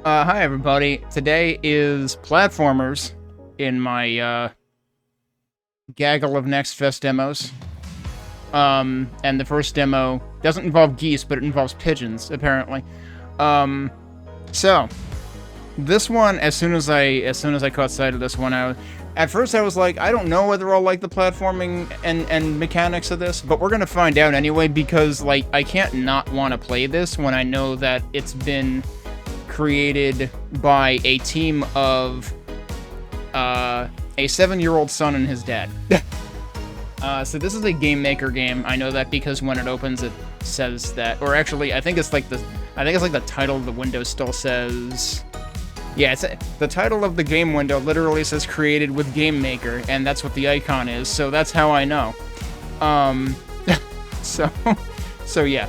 Hi everybody. Today is platformers in my gaggle of Next Fest demos. And the first demo doesn't involve geese, but it involves pigeons, apparently. So this one, as soon as I caught sight of this one, at first I was like, I don't know whether I'll like the platforming and mechanics of this, but we're gonna find out anyway, because like I can't not want to play this when I know that it's been created by a team of a 7-year-old son and his dad. So this is a Game Maker game. I know that because when it opens, it says that, or actually, I think it's like the title of the window still says. Yeah, the title of the game window literally says "created with Game Maker," and that's what the icon is. So that's how I know. So yeah,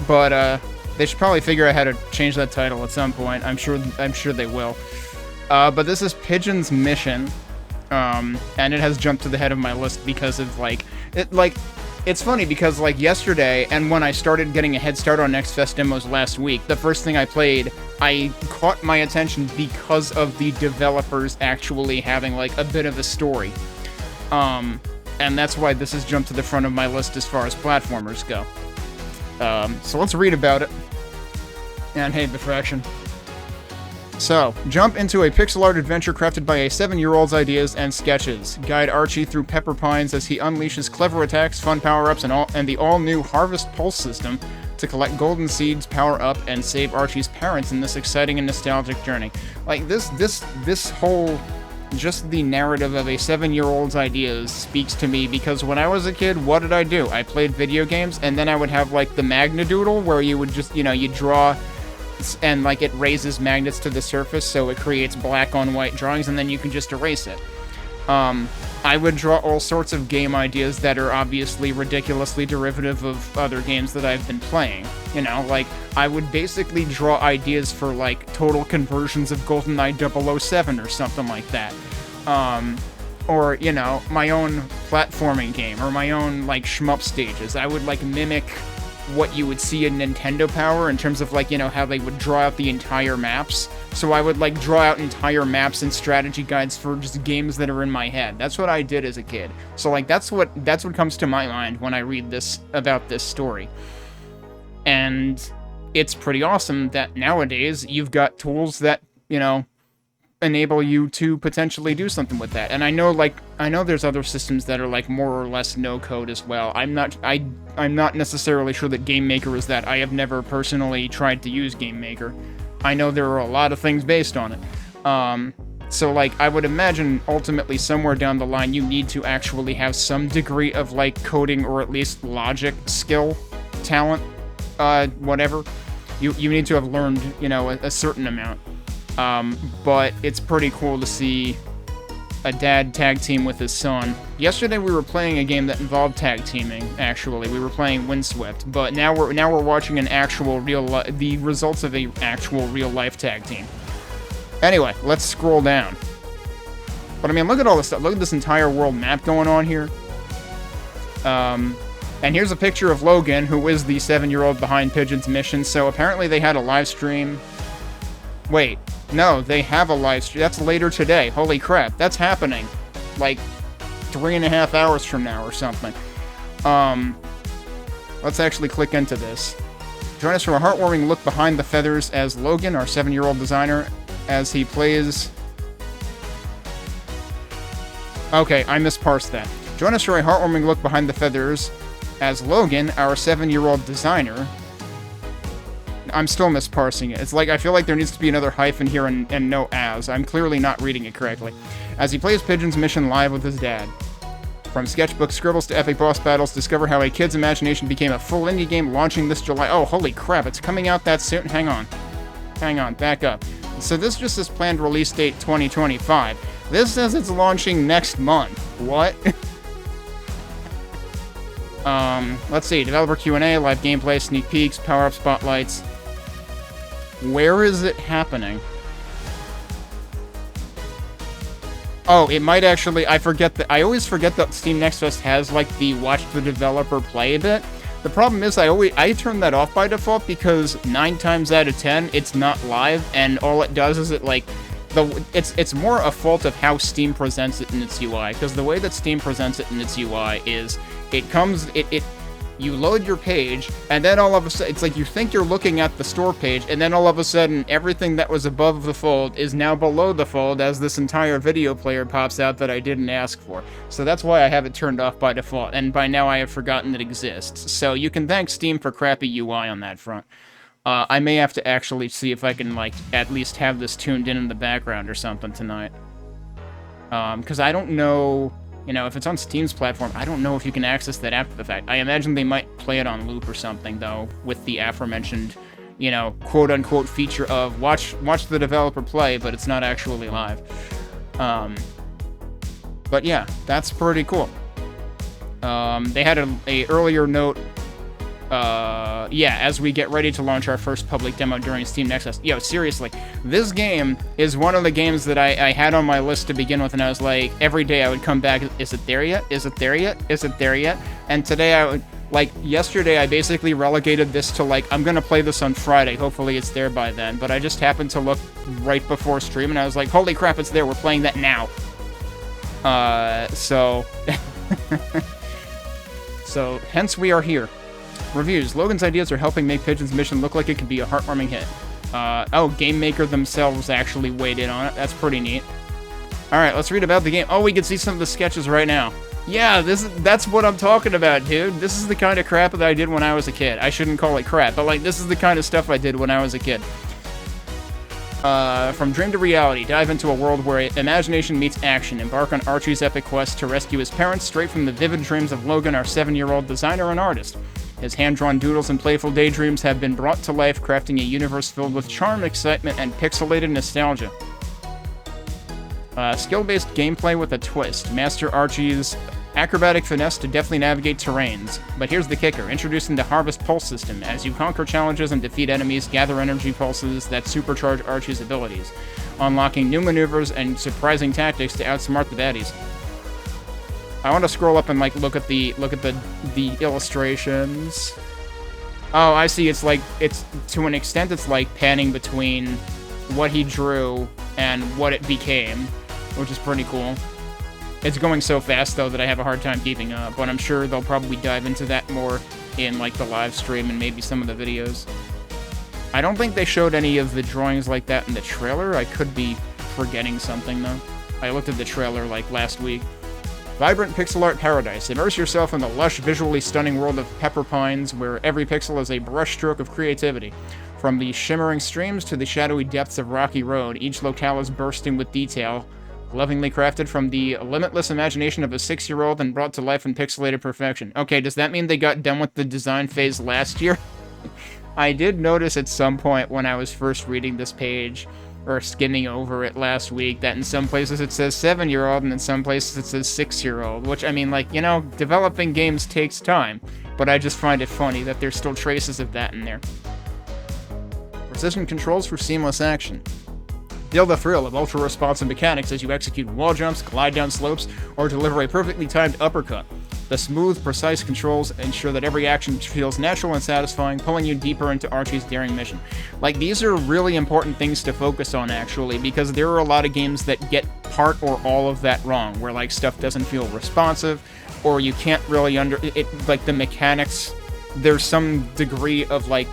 but they should probably figure out how to change that title at some point. I'm sure they will. But this is Pigeon's mission, and it has jumped to the head of my list because of it's funny because like yesterday and when I started getting a head start on Next Fest demos last week, the first thing I played, I caught my attention because of the developers actually having like a bit of a story. And that's why this has jumped to the front of my list as far as platformers go. So let's read about it. And hey, Befraction. So, jump into a pixel art adventure crafted by a 7-year-old's ideas and sketches. Guide Archie through Pepper Pines as he unleashes clever attacks, fun power-ups, and the all-new Harvest Pulse system to collect golden seeds, power up, and save Archie's parents in this exciting and nostalgic journey. Like, this whole... just the narrative of a 7-year-old's ideas speaks to me, because when I was a kid, what did I do? I played video games, and then I would have, like, the Magnadoodle, where you would just, you draw... and like it raises magnets to the surface, so it creates black on white drawings, and then you can just erase it. I would draw all sorts of game ideas that are obviously ridiculously derivative of other games that I've been playing. Like, I would basically draw ideas for, like, total conversions of GoldenEye 007 or something like that. Or, my own platforming game, or my own, like, shmup stages. I would, like, mimic what you would see in Nintendo Power in terms of, like, how they would draw out the entire maps. So I would, like, draw out entire maps and strategy guides for just games that are in my head. That's what I did as a kid. So, like, that's what comes to my mind when I read about this story. And it's pretty awesome that nowadays you've got tools that, enable you to potentially do something with that. And I know there's other systems that are like more or less no code as well. I'm not necessarily sure that Game Maker is that. I have never personally tried to use Game Maker. I know there are a lot of things based on it. So like I would imagine ultimately somewhere down the line you need to actually have some degree of like coding or at least logic skill, talent, whatever. You need to have learned, a certain amount. But it's pretty cool to see a dad tag team with his son. Yesterday we were playing a game that involved tag teaming, actually. We were playing Windswept, but now we're watching an actual the results of a actual real-life tag team. Anyway, let's scroll down. But I mean, look at all this stuff. Look at this entire world map going on here. And here's a picture of Logan, who is the 7-year-old behind Pigeon's mission. So apparently they had a live stream. Wait. No, they have a live stream. That's later today. Holy crap. That's happening. Like, 3.5 hours from now or something. Let's actually click into this. Join us for a heartwarming look behind the feathers as Logan, our 7-year-old designer, as he plays... Okay, I misparsed that. Join us for a heartwarming look behind the feathers as Logan, our 7-year-old designer... I'm still misparsing it. It's like, I feel like there needs to be another hyphen here and no as. I'm clearly not reading it correctly. As he plays Pigeon's mission live with his dad. From sketchbook scribbles to epic boss battles, discover how a kid's imagination became a full indie game launching this July. Oh, holy crap, it's coming out that soon? Hang on, back up. So this just says planned release date 2025. This says it's launching next month. What? Let's see. Developer Q&A, live gameplay, sneak peeks, power-up spotlights. Where is it happening? Oh, it might actually... I always forget that Steam Next Fest has, like, the watch the developer play bit. The problem is I turn that off by default because 9 times out of 10 it's not live, and all it does is it's more a fault of how Steam presents it in its UI, because the way that Steam presents it in its UI is you load your page, and then all of a sudden, it's like you think you're looking at the store page, and then all of a sudden, everything that was above the fold is now below the fold as this entire video player pops out that I didn't ask for. So that's why I have it turned off by default, and by now I have forgotten it exists. So you can thank Steam for crappy UI on that front. I may have to actually see if I can, like, at least have this tuned in the background or something tonight. Because I don't know... You know, if it's on Steam's platform, I don't know if you can access that after the fact. I imagine they might play it on loop or something, though, with the aforementioned, you know, quote-unquote feature of watch the developer play, but it's not actually live. But yeah, that's pretty cool. They had a earlier note. Yeah, as we get ready to launch our first public demo during Steam Next Fest. Yo, seriously, this game is one of the games that I had on my list to begin with, and I was like, every day I would come back, is it there yet? Is it there yet? Is it there yet? And today I would, like, yesterday I basically relegated this to, like, I'm gonna play this on Friday, hopefully it's there by then, but I just happened to look right before stream, and I was like, holy crap, it's there, we're playing that now. So... So, hence we are here. Reviews. Logan's ideas are helping make Pigeon's mission look like it could be a heartwarming hit. Oh, Game Maker themselves actually weighed in on it. That's pretty neat. Alright, let's read about the game. Oh, we can see some of the sketches right now. Yeah, that's what I'm talking about, dude. This is the kind of crap that I did when I was a kid. I shouldn't call it crap, but, like, this is the kind of stuff I did when I was a kid. From dream to reality, dive into a world where imagination meets action. Embark on Archie's epic quest to rescue his parents straight from the vivid dreams of Logan, our 7-year-old designer and artist. His hand-drawn doodles and playful daydreams have been brought to life, crafting a universe filled with charm, excitement, and pixelated nostalgia. Skill-based gameplay with a twist. Master Archie's acrobatic finesse to deftly navigate terrains. But here's the kicker. Introducing the Harvest Pulse system. As you conquer challenges and defeat enemies, gather energy pulses that supercharge Archie's abilities, unlocking new maneuvers and surprising tactics to outsmart the baddies. I want to scroll up and, like, look at the illustrations. Oh, I see. It's to an extent, it's like panning between what he drew and what it became, which is pretty cool. It's going so fast, though, that I have a hard time keeping up, but I'm sure they'll probably dive into that more in, like, the live stream and maybe some of the videos. I don't think they showed any of the drawings like that in the trailer. I could be forgetting something, though. I looked at the trailer, like, last week. Vibrant pixel art paradise. Immerse yourself in the lush, visually stunning world of Pepper Pines, where every pixel is a brushstroke of creativity. From the shimmering streams to the shadowy depths of Rocky Road, each locale is bursting with detail, lovingly crafted from the limitless imagination of a 6-year-old and brought to life in pixelated perfection. Okay, does that mean they got done with the design phase last year? I did notice at some point when I was first reading this page, or skimming over it last week, that in some places it says 7-year-old and in some places it says 6-year-old, which, I mean, like, you know, developing games takes time, but I just find it funny that there's still traces of that in there. Precision controls for seamless action. Feel the thrill of ultra-responsive mechanics as you execute wall jumps, glide down slopes, or deliver a perfectly timed uppercut. The smooth, precise controls ensure that every action feels natural and satisfying, pulling you deeper into Archie's daring mission. Like, these are really important things to focus on, actually, because there are a lot of games that get part or all of that wrong, where, like, stuff doesn't feel responsive, or you can't really like, the mechanics, there's some degree of, like,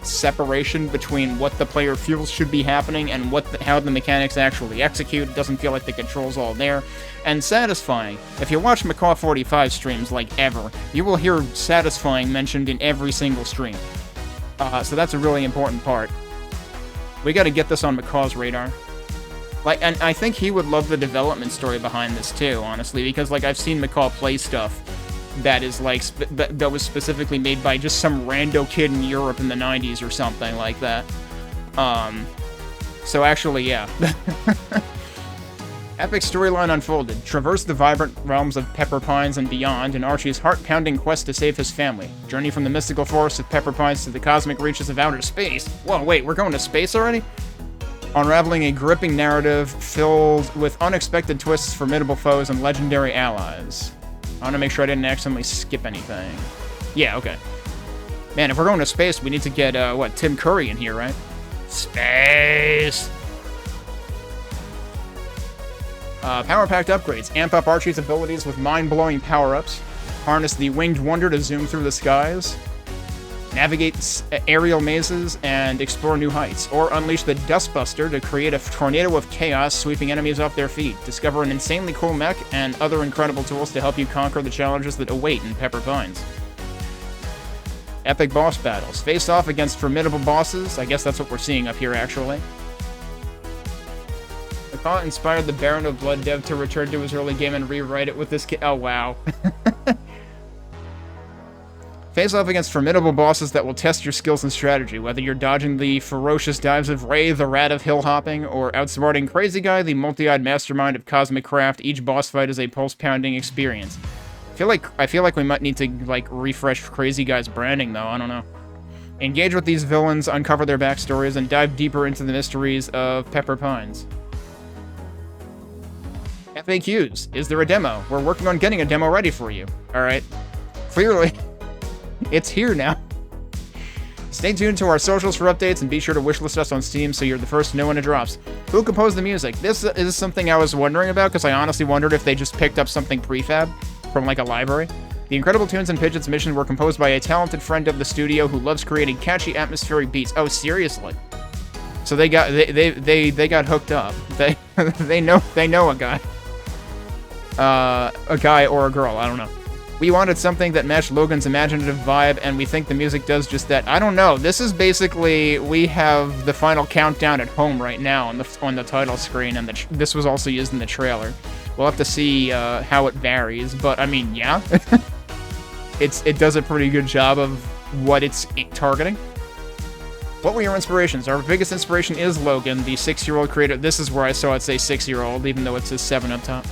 separation between what the player feels should be happening and how the mechanics actually execute. It doesn't feel like the control's all there. And satisfying. If you watch Macaw45 streams, like, ever, you will hear satisfying mentioned in every single stream. So that's a really important part. We gotta get this on Macaw's radar. Like, and I think he would love the development story behind this too, honestly, because, like, I've seen Macaw play stuff that is, like, that was specifically made by just some rando kid in Europe in the 90s or something like that. So actually, yeah. Epic storyline unfolded. Traverse the vibrant realms of Pepper Pines and beyond in Archie's heart-pounding quest to save his family. Journey from the mystical forests of Pepper Pines to the cosmic reaches of outer space. Whoa, wait, we're going to space already? Unraveling a gripping narrative filled with unexpected twists, formidable foes, and legendary allies. I want to make sure I didn't accidentally skip anything. Yeah, okay. Man, if we're going to space, we need to get, what, Tim Curry in here, right? Space! Power-packed upgrades. Amp up Archie's abilities with mind-blowing power-ups. Harness the Winged Wonder to zoom through the skies. Navigate aerial mazes and explore new heights. Or unleash the Dustbuster to create a tornado of chaos, sweeping enemies off their feet. Discover an insanely cool mech and other incredible tools to help you conquer the challenges that await in Pepper Pines. Epic boss battles. Face off against formidable bosses. I guess that's what we're seeing up here, actually. The thought inspired the Baron of Blood dev to return to his early game and rewrite it with this kit. Oh, wow. Face off against formidable bosses that will test your skills and strategy, whether you're dodging the ferocious dives of Ray, the rat of hill hopping, or outsmarting Crazy Guy, the multi-eyed mastermind of cosmic craft. Each boss fight is a pulse-pounding experience. I feel like we might need to, like, refresh Crazy Guy's branding, though. I don't know. Engage with these villains, uncover their backstories, and dive deeper into the mysteries of Pepper Pines. FAQs. Is there a demo? We're working on getting a demo ready for you. Alright. Clearly, it's here now. Stay tuned to our socials for updates, and be sure to wishlist us on Steam so you're the first to know when it drops. Who composed the music? This is something I was wondering about, because I honestly wondered if they just picked up something prefab from, like, a library. The incredible tunes in Pigeon's Mission were composed by a talented friend of the studio who loves creating catchy atmospheric beats. Oh, seriously? So they got hooked up. They know a guy. A guy or a girl, I don't know. We wanted something that matched Logan's imaginative vibe, and we think the music does just that. I don't know. This is basically, we have the final countdown at home right now on the title screen, and this was also used in the trailer. We'll have to see how it varies, but I mean, yeah. It does a pretty good job of what it's targeting. What were your inspirations? Our biggest inspiration is Logan, the 6-year-old creator. This is where I saw it say 6-year-old, even though it says 7 up top.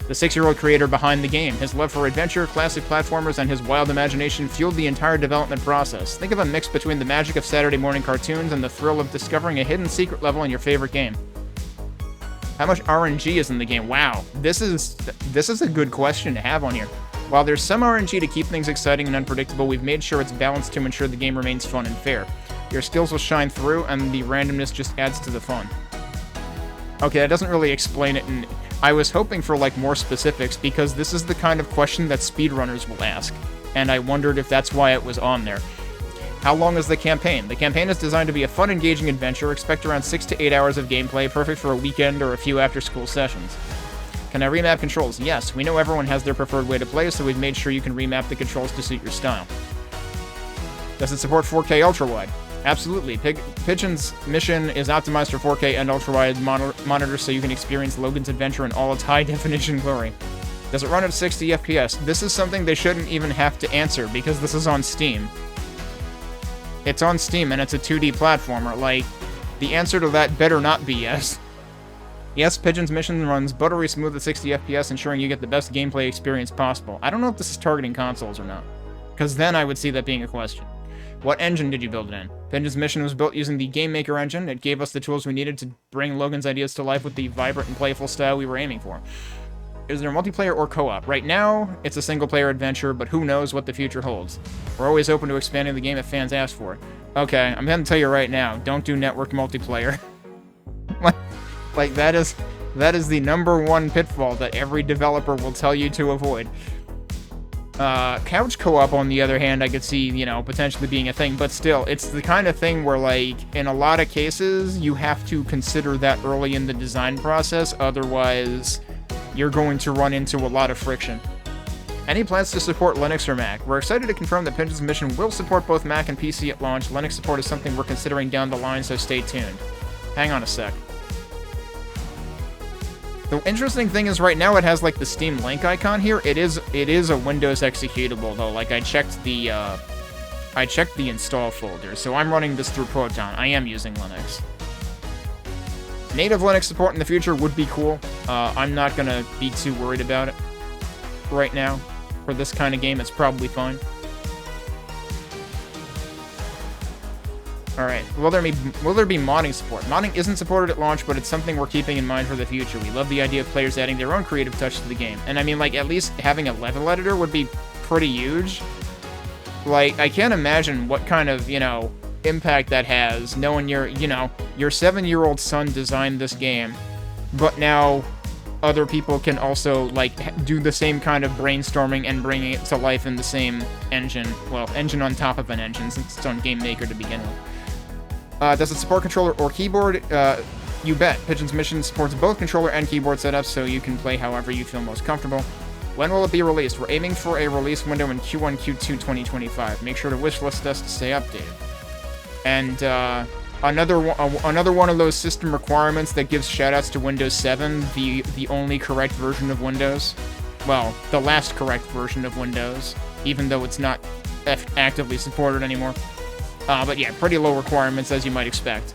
The 6-year-old creator behind the game. His love for adventure, classic platformers, and his wild imagination fueled the entire development process. Think of a mix between the magic of Saturday morning cartoons and the thrill of discovering a hidden secret level in your favorite game. How much RNG is in the game? Wow, this is a good question to have on here. While there's some RNG to keep things exciting and unpredictable, we've made sure it's balanced to ensure the game remains fun and fair. Your skills will shine through, and the randomness just adds to the fun. Okay, that doesn't really explain it, and I was hoping for, like, more specifics, because this is the kind of question that speedrunners will ask, and I wondered if that's why it was on there. How long is the campaign? The campaign is designed to be a fun, engaging adventure. Expect around 6 to 8 hours of gameplay, perfect for a weekend or a few after-school sessions. Can I remap controls? Yes, we know everyone has their preferred way to play, so we've made sure you can remap the controls to suit your style. Does it support 4K ultra-wide? Absolutely. Pigeon's Mission is optimized for 4K and ultra-wide monitors so you can experience Logan's adventure in all its high-definition glory. Does it run at 60 FPS? This is something they shouldn't even have to answer, because this is on Steam. It's on Steam, and it's a 2D platformer. Like, the answer to that better not be yes. Yes, Pigeon's Mission runs buttery smooth at 60 FPS, ensuring you get the best gameplay experience possible. I don't know if this is targeting consoles or not, because then I would see that being a question. What engine did you build it in? Pigeon's Mission was built using the Game Maker engine. It gave us the tools we needed to bring Logan's ideas to life with the vibrant and playful style we were aiming for. Is there multiplayer or co-op? Right now, it's a single-player adventure, but who knows what the future holds. We're always open to expanding the game if fans ask for it. Okay, I'm gonna tell you right now, don't do networked multiplayer. like, that is the #1 pitfall that every developer will tell you to avoid. Couch co-op, on the other hand, I could see, you know, potentially being a thing, but still, it's the kind of thing where, like, in a lot of cases, you have to consider that early in the design process, otherwise, you're going to run into a lot of friction. Any plans to support Linux or Mac? We're excited to confirm that Pigeon's Mission will support both Mac and PC at launch. Linux support is something we're considering down the line, so stay tuned. Hang on a sec. The interesting thing is right now it has, like, the Steam Link icon here. It is a Windows executable, though. Like, I checked the install folder, so I'm running this through Proton. I am using Linux. Native Linux support in the future would be cool. I'm not gonna be too worried about it right now. For this kind of game, it's probably fine. Alright, will there be modding support? Modding isn't supported at launch, but it's something we're keeping in mind for the future. We love the idea of players adding their own creative touch to the game. And I mean, like, at least having a level editor would be pretty huge. Like, I can't imagine what kind of, you know, impact that has, knowing your 7-year-old son designed this game, but now other people can also, like, do the same kind of brainstorming and bringing it to life in the same engine. Well, engine on top of an engine, since it's on Game Maker to begin with. Does it support controller or keyboard? You bet. Pigeon's Mission supports both controller and keyboard setups, so you can play however you feel most comfortable. When will it be released? We're aiming for a release window in Q1, Q2 2025. Make sure to wishlist us to stay updated. And another one of those system requirements that gives shoutouts to Windows 7, the only correct version of Windows. Well, the last correct version of Windows, even though it's not actively supported anymore. But yeah, pretty low requirements, as you might expect.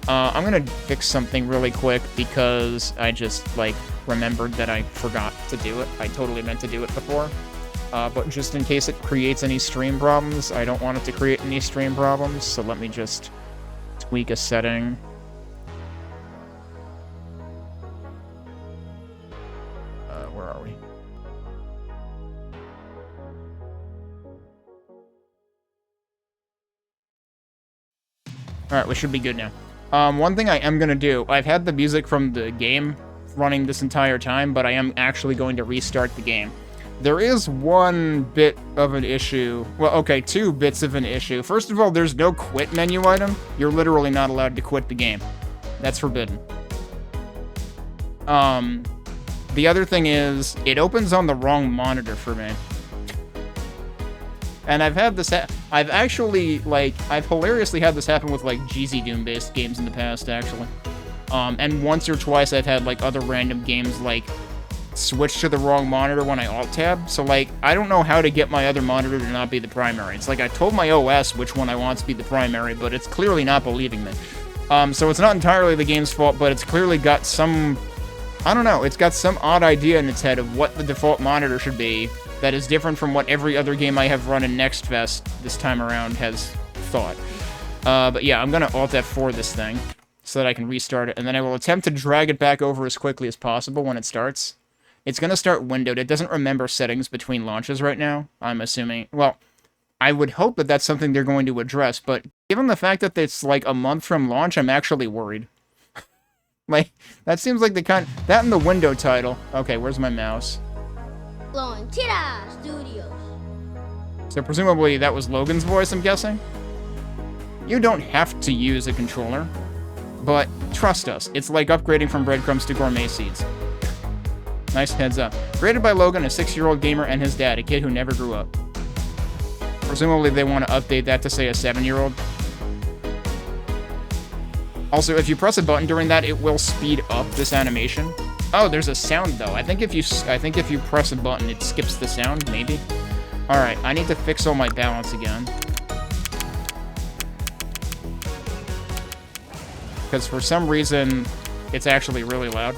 I'm gonna fix something really quick because I just, like, remembered that I forgot to do it. I totally meant to do it before. But just in case it creates any stream problems, I don't want it to create any stream problems, so let me just tweak a setting. Where are we? Alright, we should be good now. One thing I am gonna do, I've had the music from the game running this entire time, but I am actually going to restart the game. There is one bit of an issue. Well, okay, 2 bits of an issue. First of all, there's no quit menu item. You're literally not allowed to quit the game. That's forbidden. The other thing is, it opens on the wrong monitor for me. And I've had this I've actually, like, I've hilariously had this happen with, like, GZ Doom-based games in the past, actually. And once or twice I've had, like, other random games, like, switch to the wrong monitor when I alt-tab. So, like, I don't know how to get my other monitor to not be the primary. It's like I told my OS which one I want to be the primary, but it's clearly not believing me. So it's not entirely the game's fault, but it's clearly got some... I don't know, it's got some odd idea in its head of what the default monitor should be that is different from what every other game I have run in Next Fest this time around has thought. But yeah, I'm gonna Alt F4 this thing so that I can restart it, and then I will attempt to drag it back over as quickly as possible when it starts. It's gonna start windowed. It doesn't remember settings between launches right now, I'm assuming. Well, I would hope that that's something they're going to address, but given the fact that it's like a month from launch, I'm actually worried. Like, that seems like the kind... That and the window title. Okay, where's my mouse? Studios. So presumably that was Logan's voice, I'm guessing? You don't have to use a controller, but trust us, it's like upgrading from breadcrumbs to gourmet seeds. Nice heads up. Created by Logan, a 6-year-old gamer, and his dad, a kid who never grew up. Presumably they want to update that to say a 7-year-old. Also, if you press a button during that, it will speed up this animation. Oh, there's a sound though. I think if you press a button, it skips the sound, maybe. All right, I need to fix all my balance again. Because for some reason, it's actually really loud.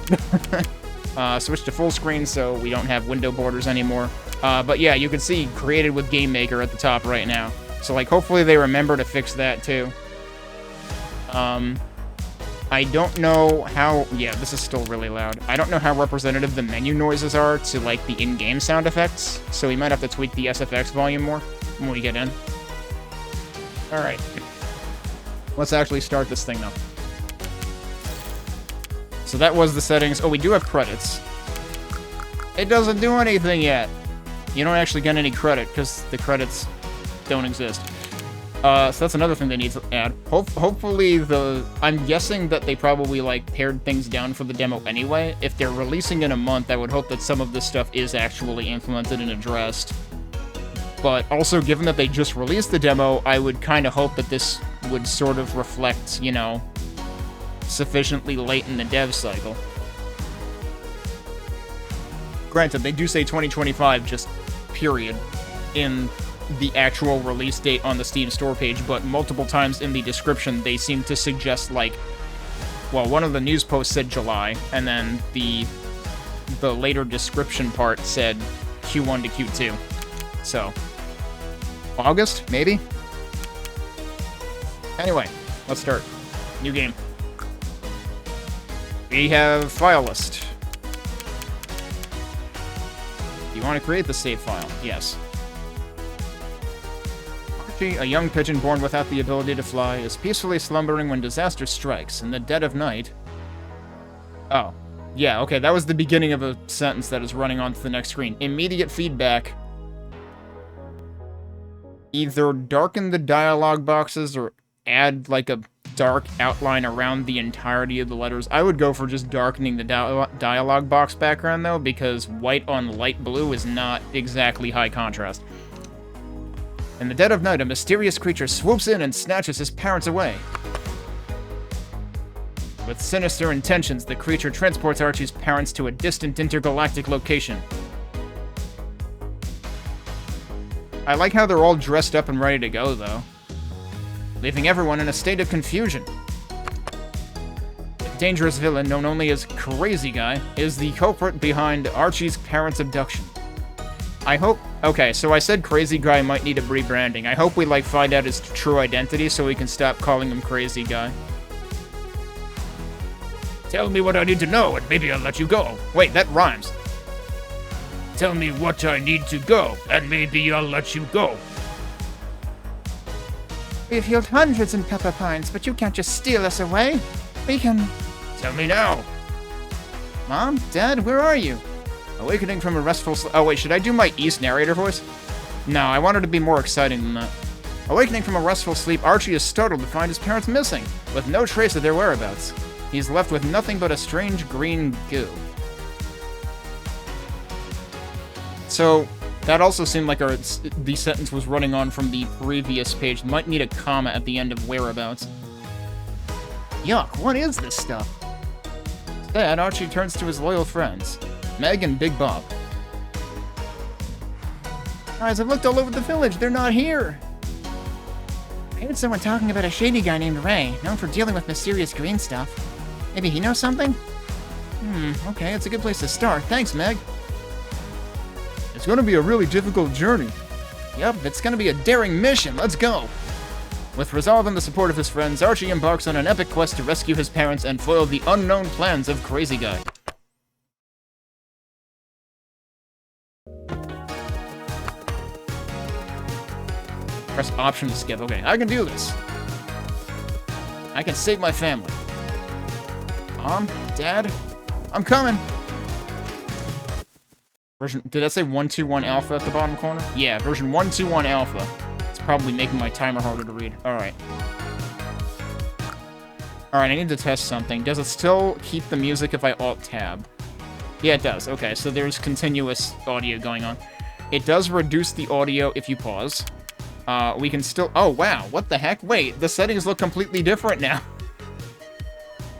Switch to full screen so we don't have window borders anymore. But yeah, you can see created with Game Maker at the top right now. So like, hopefully they remember to fix that too. I don't know how... Yeah, this is still really loud. I don't know how representative the menu noises are to, like, the in-game sound effects, so we might have to tweak the SFX volume more when we get in. Alright. Let's actually start this thing, though. So that was the settings. Oh, we do have credits. It doesn't do anything yet. You don't actually get any credit, because the credits don't exist. So that's another thing they need to add. Hopefully I'm guessing that they probably, like, pared things down for the demo anyway. If they're releasing in a month, I would hope that some of this stuff is actually implemented and addressed. But also, given that they just released the demo, I would kind of hope that this would sort of reflect, you know, sufficiently late in the dev cycle. Granted, they do say 2025, just period, in the actual release date on the Steam store page, but multiple times in the description they seem to suggest, like, well, one of the news posts said July, and then the later description part said Q1 to Q2. So, August, maybe? Anyway, let's start. New game. We have file list. You want to create the save file? Yes. Archie, a young pigeon born without the ability to fly, is peacefully slumbering when disaster strikes. In the dead of night... Oh. Yeah, okay, that was the beginning of a sentence that is running onto the next screen. Immediate feedback. Either darken the dialogue boxes or add, like, a dark outline around the entirety of the letters. I would go for just darkening the dialogue box background, though, because white on light blue is not exactly high contrast. In the dead of night, a mysterious creature swoops in and snatches his parents away. With sinister intentions, the creature transports Archie's parents to a distant intergalactic location. I like how they're all dressed up and ready to go, though, leaving everyone in a state of confusion. A dangerous villain, known only as Crazy Guy, is the culprit behind Archie's parents' abduction. I hope... Okay, so I said Crazy Guy might need a rebranding. I hope we, like, find out his true identity so we can stop calling him Crazy Guy. Tell me what I need to know, and maybe I'll let you go. Wait, that rhymes. Tell me what I need to go, and maybe I'll let you go. We've healed hundreds in Pepper Pines, but you can't just steal us away. We can... Tell me now. Mom? Dad? Where are you? Awakening from a restful sleep. Oh, wait, should I do my East narrator voice? No, I wanted to be more exciting than that. Awakening from a restful sleep, Archie is startled to find his parents missing, with no trace of their whereabouts. He's left with nothing but a strange green goo. So, that also seemed like the sentence was running on from the previous page. Might need a comma at the end of whereabouts. Yuck, what is this stuff? Sad, Archie turns to his loyal friends, Meg and Big Bob. Guys, I've looked all over the village. They're not here. I heard someone talking about a shady guy named Ray, known for dealing with mysterious green stuff. Maybe he knows something? Okay, it's a good place to start. Thanks, Meg. It's gonna be a really difficult journey. Yep, it's gonna be a daring mission. Let's go. With resolve and the support of his friends, Archie embarks on an epic quest to rescue his parents and foil the unknown plans of Crazy Guy. Press option to skip. Okay, I can do this. I can save my family. Mom? Dad? I'm coming! Did that say 121 alpha at the bottom corner? Yeah, version 121 alpha. It's probably making my timer harder to read. Alright. Alright, I need to test something. Does it still keep the music if I Alt-Tab? Yeah, it does. Okay, so there's continuous audio going on. It does reduce the audio if you pause. We can still... Oh, wow. What the heck? Wait, the settings look completely different now.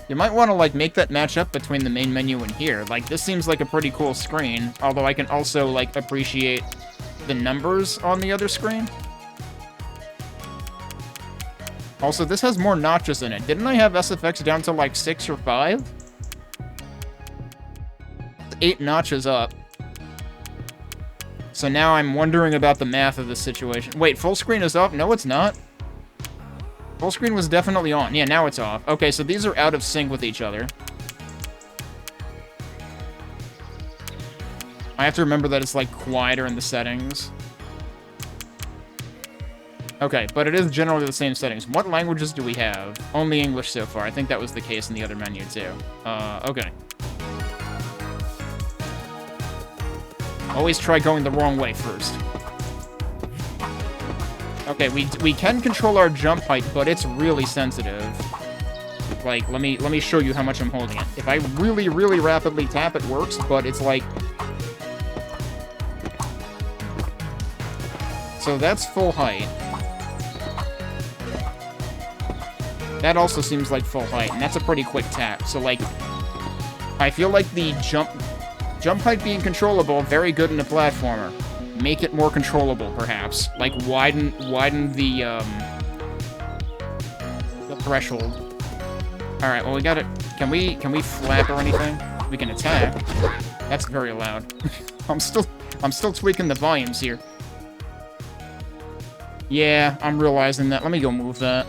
You might want to, like, make that match up between the main menu and here. Like, this seems like a pretty cool screen, although I can also, like, appreciate the numbers on the other screen. Also, this has more notches in it. Didn't I have SFX down to, like, 6 or 5? 8 notches up. So now I'm wondering about the math of this situation. Wait, full screen is off? No, it's not. Full screen was definitely on. Yeah, now it's off. Okay, so these are out of sync with each other. I have to remember that it's, like, quieter in the settings. Okay, but it is generally the same settings. What languages do we have? Only English so far. I think that was the case in the other menu, too. Okay. Always try going the wrong way first. Okay, we can control our jump height, but it's really sensitive. Like, let me show you how much I'm holding it. If I really, really rapidly tap, it works, but it's like... So that's full height. That also seems like full height, and that's a pretty quick tap. So, like, I feel like the jump height being controllable, very good in a platformer. Make it more controllable, perhaps. Like, widen the threshold. Alright, well, we got it. Can we flap or anything? We can attack. That's very loud. I'm still tweaking the volumes here. Yeah, I'm realizing that. Let me go move that.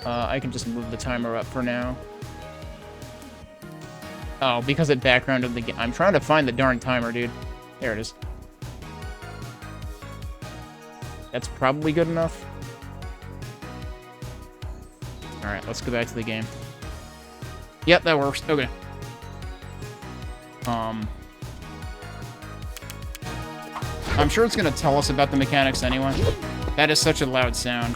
I can just move the timer up for now. Oh, because it backgrounded the game. I'm trying to find the darn timer, dude. There it is. That's probably good enough. Alright, let's go back to the game. Yep, that works. Okay. I'm sure it's gonna tell us about the mechanics anyway. That is such a loud sound.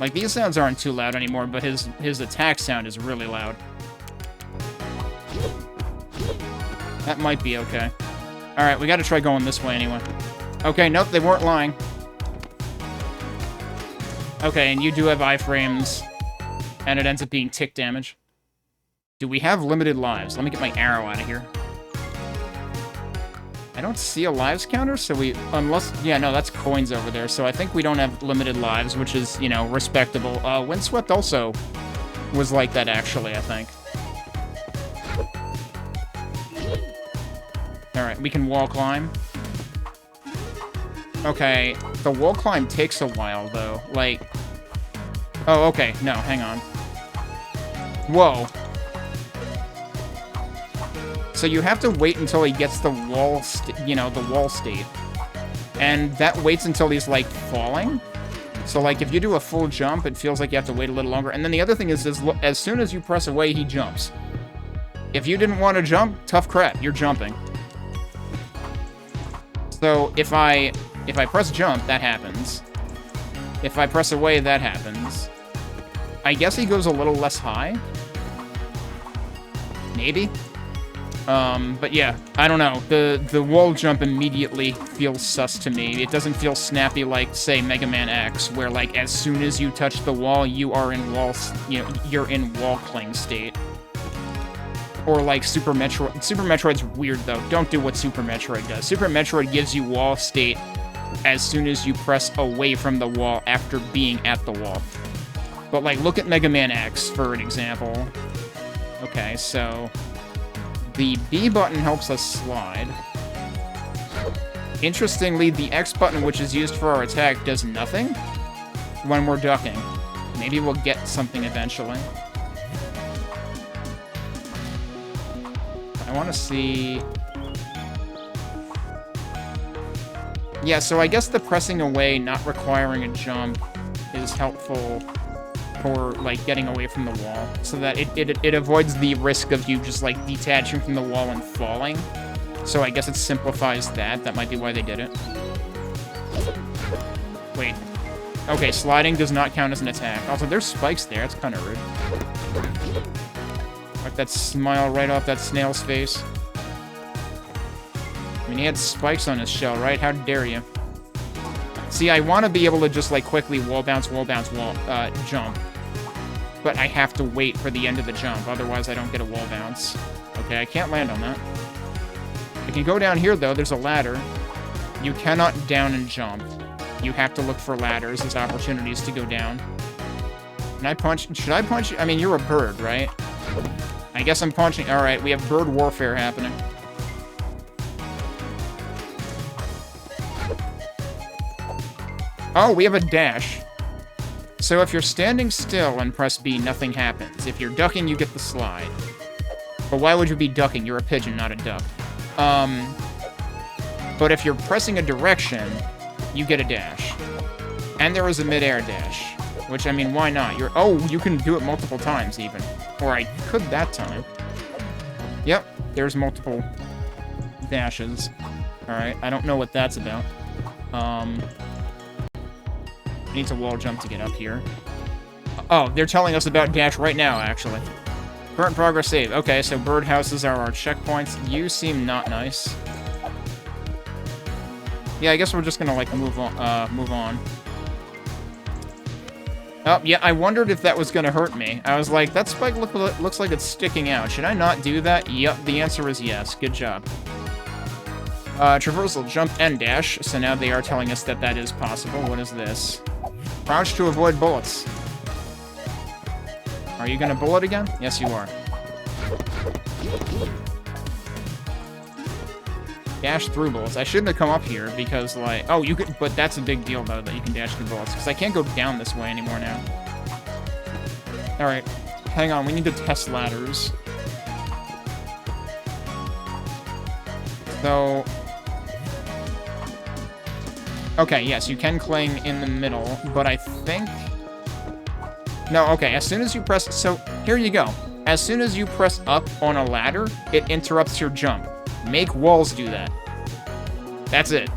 Like, these sounds aren't too loud anymore, but his attack sound is really loud. That might be okay. Alright, we gotta try going this way anyway. Okay, nope, they weren't lying. Okay, and you do have iframes, and it ends up being tick damage. Do we have limited lives? Let me get my arrow out of here. I don't see a lives counter, so unless, yeah, no, that's coins over there, so I think we don't have limited lives, which is, you know, respectable. Windswept also was like that, actually, I think. Alright, we can wall climb. Okay, the wall climb takes a while, though. Like... Oh, okay, no, hang on. Whoa. So you have to wait until he gets the wall, the wall state. And that waits until he's, like, falling. So, like, if you do a full jump, it feels like you have to wait a little longer. And then the other thing is as soon as you press away, he jumps. If you didn't want to jump, tough crap, you're jumping. So, if I press jump, that happens. If I press away, that happens. I guess he goes a little less high. Maybe? But yeah, I don't know. The wall jump immediately feels sus to me. It doesn't feel snappy like, say, Mega Man X, where, like, as soon as you touch the wall, you are in you're in wall cling state. Or, like, Super Metroid. Super Metroid's weird, though. Don't do what Super Metroid does. Super Metroid gives you wall state as soon as you press away from the wall after being at the wall. But, like, look at Mega Man X, for an example. Okay, so... the B button helps us slide. Interestingly, the X button, which is used for our attack, does nothing when we're ducking. Maybe we'll get something eventually. I want to see... Yeah, so I guess the pressing away, not requiring a jump, is helpful for, like, getting away from the wall, so that it avoids the risk of you just, like, detaching from the wall and falling. So I guess it simplifies that. That might be why they did it. Wait. Okay, sliding does not count as an attack. Also, there's spikes there. That's kind of rude. Like that smile right off that snail's face. I mean, he had spikes on his shell, right? How dare you? See, I want to be able to just, like, quickly wall bounce, jump. But I have to wait for the end of the jump, otherwise I don't get a wall bounce. Okay, I can't land on that. I can go down here, though. There's a ladder. You cannot down and jump. You have to look for ladders as opportunities to go down. Can I punch? Should I punch you? I mean, you're a bird, right? I guess I'm punching. All right, we have bird warfare happening. Oh, we have a dash. So if you're standing still and press B, nothing happens. If you're ducking, you get the slide. But why would you be ducking? You're a pigeon, not a duck. But if you're pressing a direction, you get a dash. And there is a mid-air dash. Which, I mean, why not? Oh, you can do it multiple times, even. Or I could that time. Yep, there's multiple dashes. Alright, I don't know what that's about. Needs a wall jump to get up here. Oh, they're telling us about dash right now, actually. Current progress save. Okay, so birdhouses are our checkpoints. You seem not nice. Yeah, I guess we're just gonna, like, move on. Oh, yeah, I wondered if that was gonna hurt me. I was like, that spike looks like it's sticking out. Should I not do that? Yep, the answer is yes. Good job. Traversal, jump, and dash. So now they are telling us that that is possible. What is this? Crouch to avoid bullets. Are you gonna bullet again? Yes, you are. Dash through bullets. I shouldn't have come up here because, like... Oh, you could... But that's a big deal, though, that you can dash through bullets. Because I can't go down this way anymore now. Alright. Hang on. We need to test ladders. So... Okay, yes, you can cling in the middle, but I think... No, okay, as soon as you press... So, here you go. As soon as you press up on a ladder, it interrupts your jump. Make walls do that. That's it.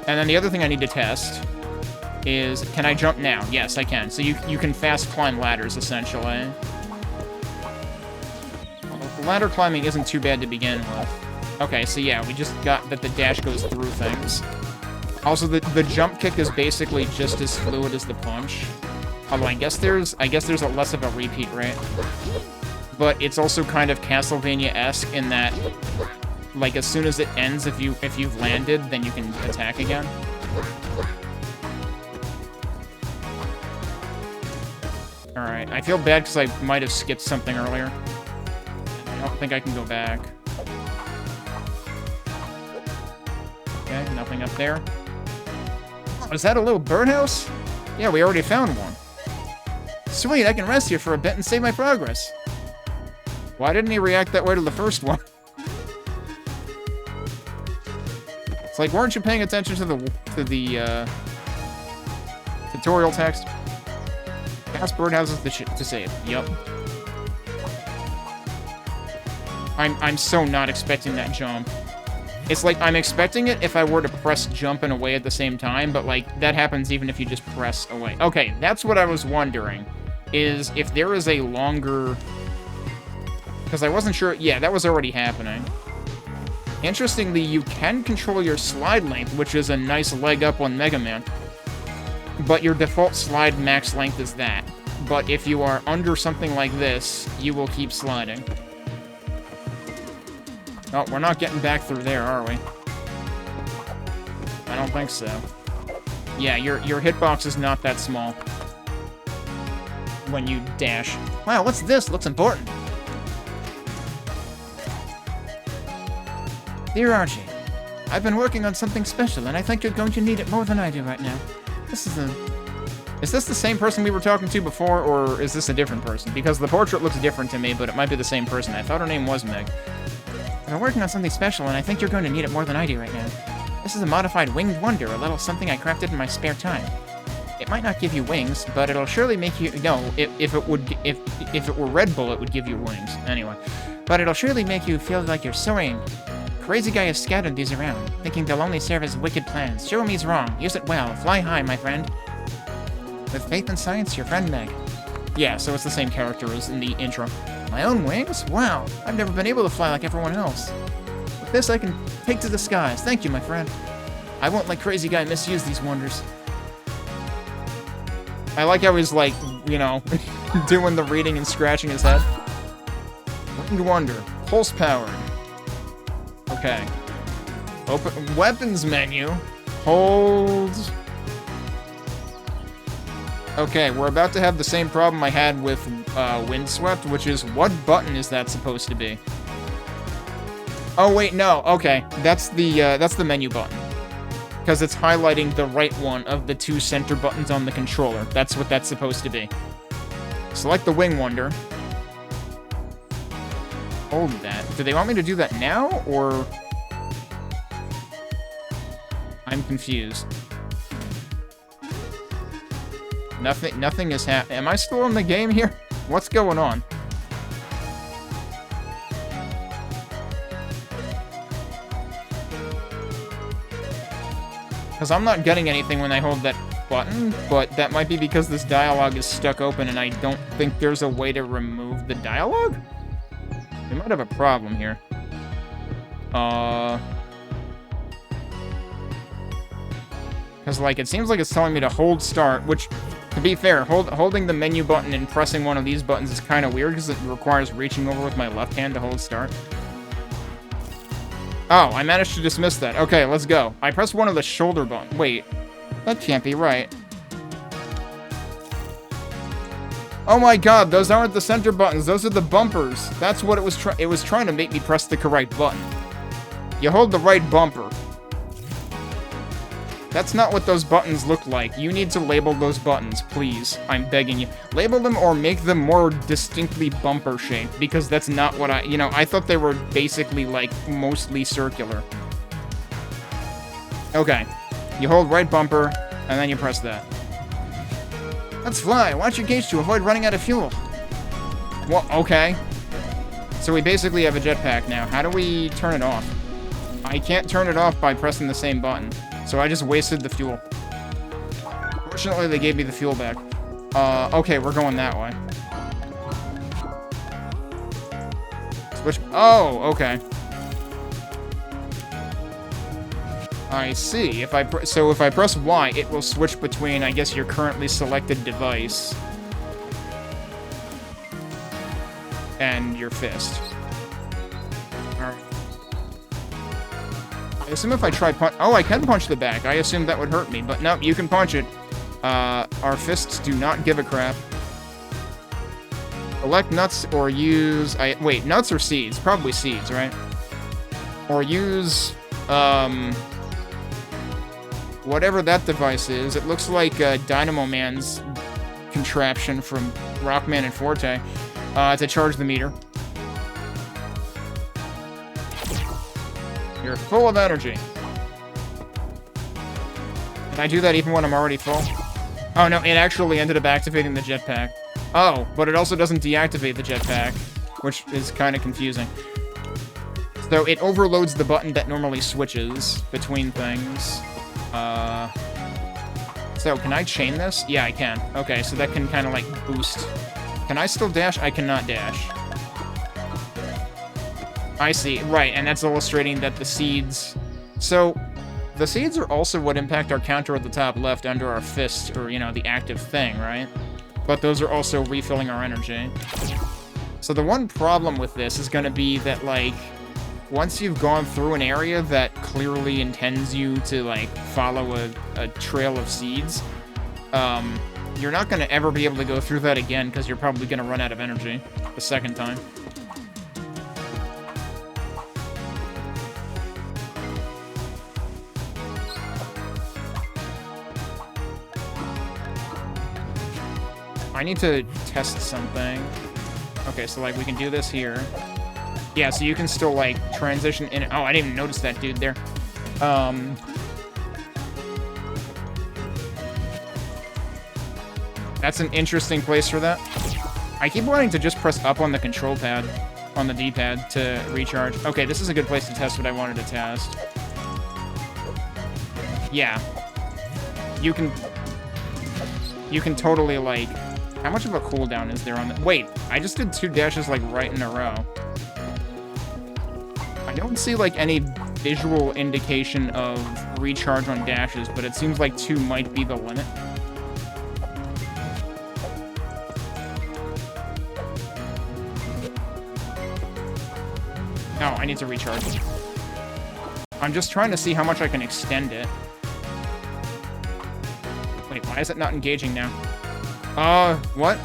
And then the other thing I need to test is, can I jump now? Yes, I can. So you can fast climb ladders, essentially. Well, ladder climbing isn't too bad to begin with. Okay, so yeah, we just got that the dash goes through things. Also, the jump kick is basically just as fluid as the punch. Although I guess there's a less of a repeat rate. But it's also kind of Castlevania-esque in that, like, as soon as it ends, if you've landed, then you can attack again. Alright, I feel bad because I might have skipped something earlier. I don't think I can go back. Okay, nothing up there. Oh, is that a little birdhouse? Yeah, we already found one. Sweet, I can rest here for a bit and save my progress. Why didn't he react that way to the first one? It's like, weren't you paying attention to the tutorial text? Cast birdhouses to save. Yup. I'm so not expecting that jump. It's like, I'm expecting it if I were to press jump and away at the same time, but, like, that happens even if you just press away. Okay, that's what I was wondering, is if there is a longer... Because I wasn't sure... Yeah, that was already happening. Interestingly, you can control your slide length, which is a nice leg up on Mega Man. But your default slide max length is that. But if you are under something like this, you will keep sliding. Oh, we're not getting back through there, are we? I don't think so. Yeah, your hitbox is not that small when you dash. Wow, what's this? Looks important. Dear Archie, I've been working on something special, and I think you're going to need it more than I do right now. Is this the same person we were talking to before, or is this a different person? Because the portrait looks different to me, but it might be the same person. I thought her name was Meg. I've been working on something special, and I think you're going to need it more than I do right now. This is a modified winged wonder, a little something I crafted in my spare time. It might not give you wings, but it'll surely make you... No, if it were Red Bull, it would give you wings. Anyway. But it'll surely make you feel like you're soaring. Crazy guy has scattered these around, thinking they'll only serve as wicked plans. Show him he's wrong. Use it well. Fly high, my friend. With faith and science, your friend Meg. Yeah, so it's the same character as in the intro. My own wings? Wow, I've never been able to fly like everyone else. With this, I can take to the skies. Thank you, my friend. I won't let Crazy Guy misuse these wonders. I like how he's like, you know, doing the reading and scratching his head. Winged Wonder. Pulse powered. Okay. Open weapons menu. Hold. Okay, we're about to have the same problem I had with Windswept, which is, what button is that supposed to be? Oh wait, no. Okay, that's the menu button, because it's highlighting the right one of the two center buttons on the controller. That's what that's supposed to be. Select the Wing Wonder. Hold that. Do they want me to do that now, or? I'm confused. Nothing is happening. Am I still in the game here? What's going on? Because I'm not getting anything when I hold that button, but that might be because this dialogue is stuck open and I don't think there's a way to remove the dialogue? We might have a problem here. Because, like, it seems like it's telling me to hold start, which... To be fair, holding the menu button and pressing one of these buttons is kind of weird because it requires reaching over with my left hand to hold start. Oh, I managed to dismiss that. Okay, let's go. I pressed one of the shoulder buttons. Wait, that can't be right. Oh my god, those aren't the center buttons. Those are the bumpers. That's what it was trying. It was trying to make me press the correct button. You hold the right bumper. That's not what those buttons look like. You need to label those buttons, please. I'm begging you. Label them or make them more distinctly bumper-shaped, because that's not what I... You know, I thought they were basically, like, mostly circular. Okay. You hold right bumper, and then you press that. Let's fly. Watch your gauge to avoid running out of fuel. Well, okay. So we basically have a jetpack now. How do we turn it off? I can't turn it off by pressing the same button. So I just wasted the fuel. Fortunately, they gave me the fuel back. Okay, we're going that way. Switch. Oh, okay. I see. If I press Y, it will switch between, I guess, your currently selected device and your fist. Alright. I assume if I try punch... Oh, I can punch the back. I assumed that would hurt me, but no, you can punch it. Our fists do not give a crap. Select nuts or use... Wait, nuts or seeds? Probably seeds, right? Or use... whatever that device is. It looks like Dynamo Man's contraption from Rockman and Forte to charge the meter. You're full of energy. Can I do that even when I'm already full? Oh, no, it actually ended up activating the jetpack. Oh, but it also doesn't deactivate the jetpack, which is kind of confusing. So it overloads the button that normally switches between things. So can I chain this? Yeah, I can. Okay, so that can kind of like boost. Can I still dash? I cannot dash. I see. Right, and that's illustrating that the seeds... So, the seeds are also what impact our counter at the top left under our fist, or, you know, the active thing, right? But those are also refilling our energy. So the one problem with this is going to be that, like, once you've gone through an area that clearly intends you to, like, follow a trail of seeds, you're not going to ever be able to go through that again, because you're probably going to run out of energy the second time. I need to test something. Okay, so, like, we can do this here. Yeah, so you can still, like, transition in... Oh, I didn't even notice that dude there. That's an interesting place for that. I keep wanting to just press up on the control pad, on the D-pad, to recharge. Okay, this is a good place to test what I wanted to test. Yeah. You can totally, like... How much of a cooldown is there on the... Wait, I just did 2 dashes, like, right in a row. I don't see, like, any visual indication of recharge on dashes, but it seems like 2 might be the limit. Oh, I need to recharge. I'm just trying to see how much I can extend it. Wait, why is it not engaging now? What?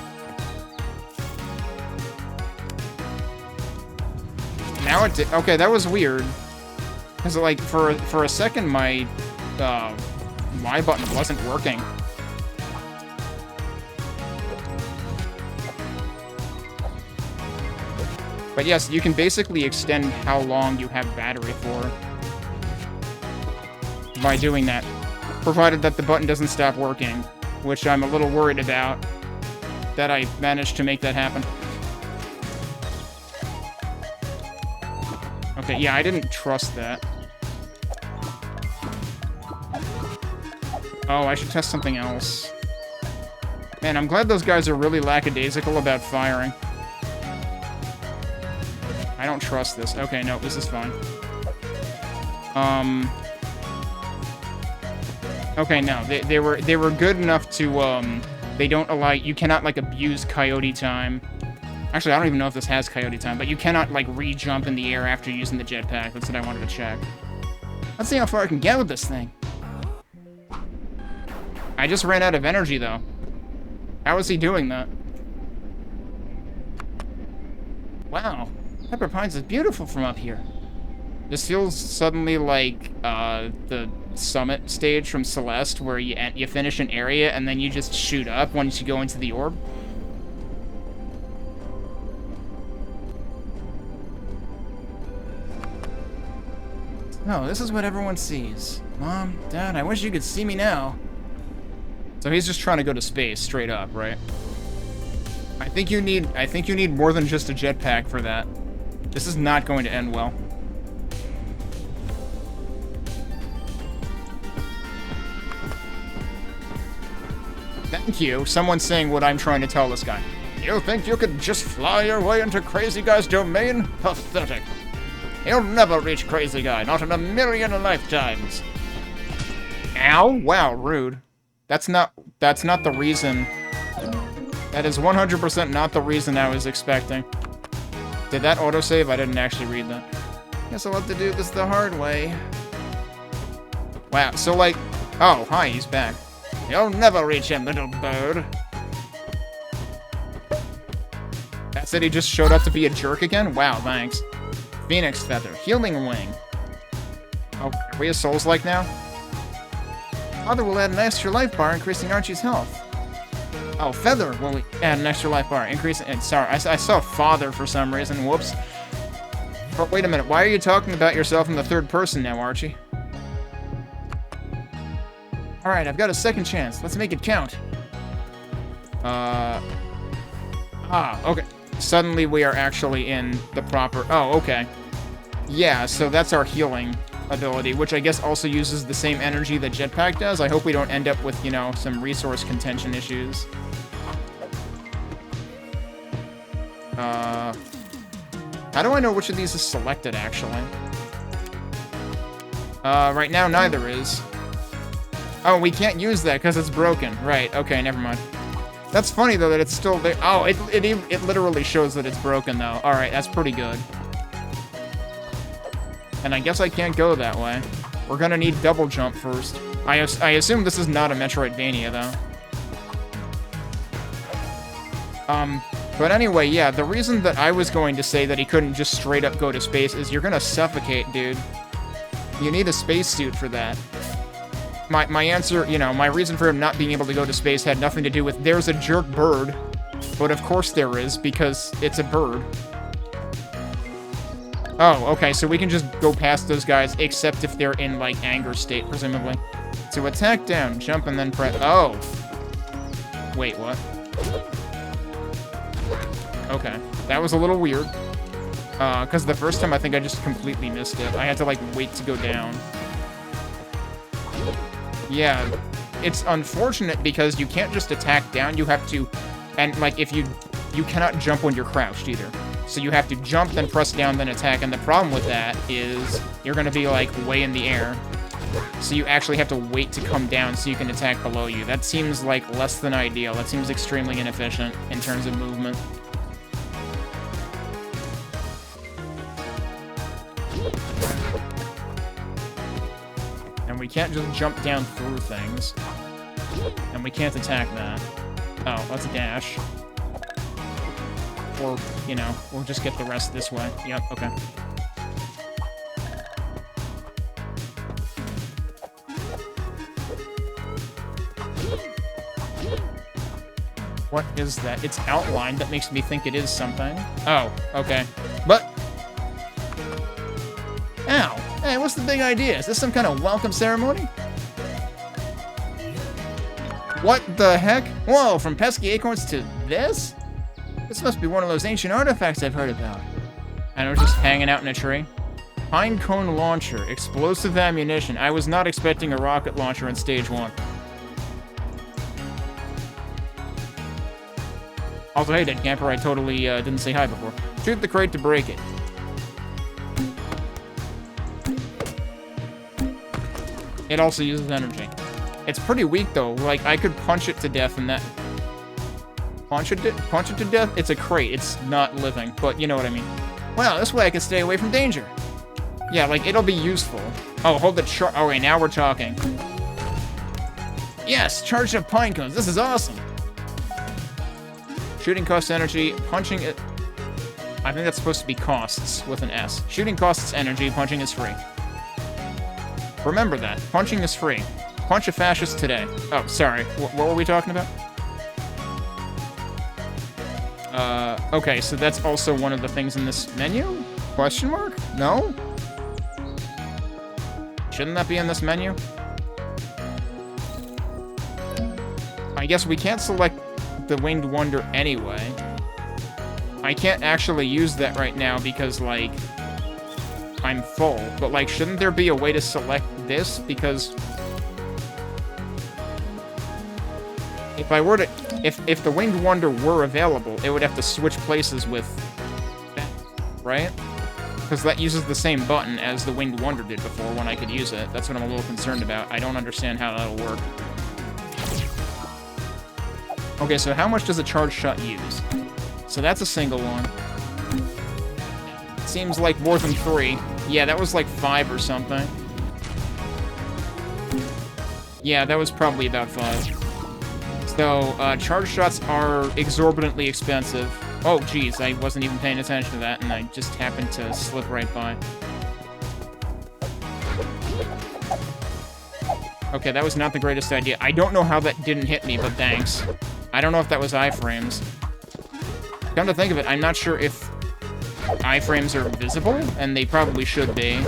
Now it did. Okay, that was weird. Because, like, for a second, my button wasn't working. But yes, you can basically extend how long you have battery for by doing that. Provided that the button doesn't stop working. Which I'm a little worried about, that I managed to make that happen. Okay, yeah, I didn't trust that. Oh, I should test something else. Man, I'm glad those guys are really lackadaisical about firing. I don't trust this. Okay, no, this is fine. Okay, no, they were good enough to, they don't allow, you cannot, like, abuse coyote time. Actually, I don't even know if this has coyote time, but you cannot, like, re-jump in the air after using the jetpack. That's what I wanted to check. Let's see how far I can get with this thing. I just ran out of energy, though. How is he doing that? Wow, Pepper Pines is beautiful from up here. This feels suddenly like, the summit stage from Celeste, where you finish an area and then you just shoot up once you go into the orb. Oh, this is what everyone sees. Mom, Dad, I wish you could see me now. So he's just trying to go to space straight up, right? I think you need more than just a jetpack for that. This is not going to end well. Thank you. Someone's saying what I'm trying to tell this guy. You think you could just fly your way into Crazy Guy's domain? Pathetic. You'll never reach Crazy Guy, not in a million lifetimes. Ow? Wow, rude. That's not the reason. That is 100% not the reason I was expecting. Did that autosave? I didn't actually read that. Guess I'll have to do this the hard way. Wow, so like... Oh, hi, he's back. You'll never reach him, little bird. That said he just showed up to be a jerk again? Wow, thanks. Phoenix Feather. Healing Wing. Oh, are we a Souls-like now? Father will add an extra life bar, increasing Archie's health. Oh, Feather will add an extra life bar, increasing... Sorry, I saw Father for some reason. Whoops. But wait a minute, why are you talking about yourself in the third person now, Archie? Alright, I've got a second chance. Let's make it count. Okay. Suddenly we are actually in the proper... Oh, okay. Yeah, so that's our healing ability, which I guess also uses the same energy that Jetpack does. I hope we don't end up with, you know, some resource contention issues. How do I know which of these is selected, actually? Right now, neither is. Oh, we can't use that because it's broken. Right, okay, never mind. That's funny, though, that it's still there. Oh, it literally shows that it's broken, though. Alright, that's pretty good. And I guess I can't go that way. We're gonna need double jump first. I assume this is not a Metroidvania, though. But anyway, yeah, the reason that I was going to say that he couldn't just straight up go to space is you're gonna suffocate, dude. You need a spacesuit for that. My answer, you know, my reason for him not being able to go to space had nothing to do with there's a jerk bird. But of course there is, because it's a bird. Oh, okay, so we can just go past those guys, except if they're in, like, anger state, presumably. So attack down, jump, and then press... Oh. Wait, what? Okay. That was a little weird. Because the first time I think I just completely missed it. I had to, like, wait to go down. Yeah. It's unfortunate because you can't just attack down, you have to... And, like, if you cannot jump when you're crouched, either. So you have to jump, then press down, then attack. And the problem with that is you're going to be, like, way in the air. So you actually have to wait to come down so you can attack below you. That seems, like, less than ideal. That seems extremely inefficient in terms of movement. And we can't just jump down through things. And we can't attack that. Oh, let's dash. Or, you know, we'll just get the rest this way. Yep, okay. What is that? It's outlined. That makes me think it is something. Oh, okay. But... Ow! Hey, what's the big idea? Is this some kind of welcome ceremony? What the heck? Whoa, from pesky acorns to this? This must be one of those ancient artifacts I've heard about. And we're just hanging out in a tree. Pine cone launcher, explosive ammunition. I was not expecting a rocket launcher in stage 1. Also, hey, Dead Camper, I totally didn't say hi before. Shoot the crate to break it. It also uses energy. It's pretty weak, though. Like, I could punch it to death and that... Punch it to death? It's a crate. It's not living, but you know what I mean. Well, this way I can stay away from danger. Yeah, like, it'll be useful. Oh, hold the charge. Oh, wait, now we're talking. Yes, charged up pine cones. This is awesome. Shooting costs energy. Punching it... I think that's supposed to be costs with an S. Shooting costs energy. Punching is free. Remember that. Punching is free. Punch a fascist today. Oh, sorry. What were we talking about? Okay, so that's also one of the things in this menu? Question mark? No? Shouldn't that be in this menu? I guess we can't select the Winged Wonder anyway. I can't actually use that right now because, like, I'm full. But, like, shouldn't there be a way to select this? Because if I were to... If the Winged Wonder were available, it would have to switch places with that, right? Because that uses the same button as the Winged Wonder did before when I could use it. That's what I'm a little concerned about. I don't understand how that'll work. Okay, so how much does a charge shot use? So that's a single one. Seems like more than 3. Yeah, that was like 5 or something. Yeah, that was probably about 5. So, charge shots are exorbitantly expensive. Oh, geez, I wasn't even paying attention to that, and I just happened to slip right by. Okay, that was not the greatest idea. I don't know how that didn't hit me, but thanks. I don't know if that was iframes. Come to think of it, I'm not sure if iframes are visible, and they probably should be.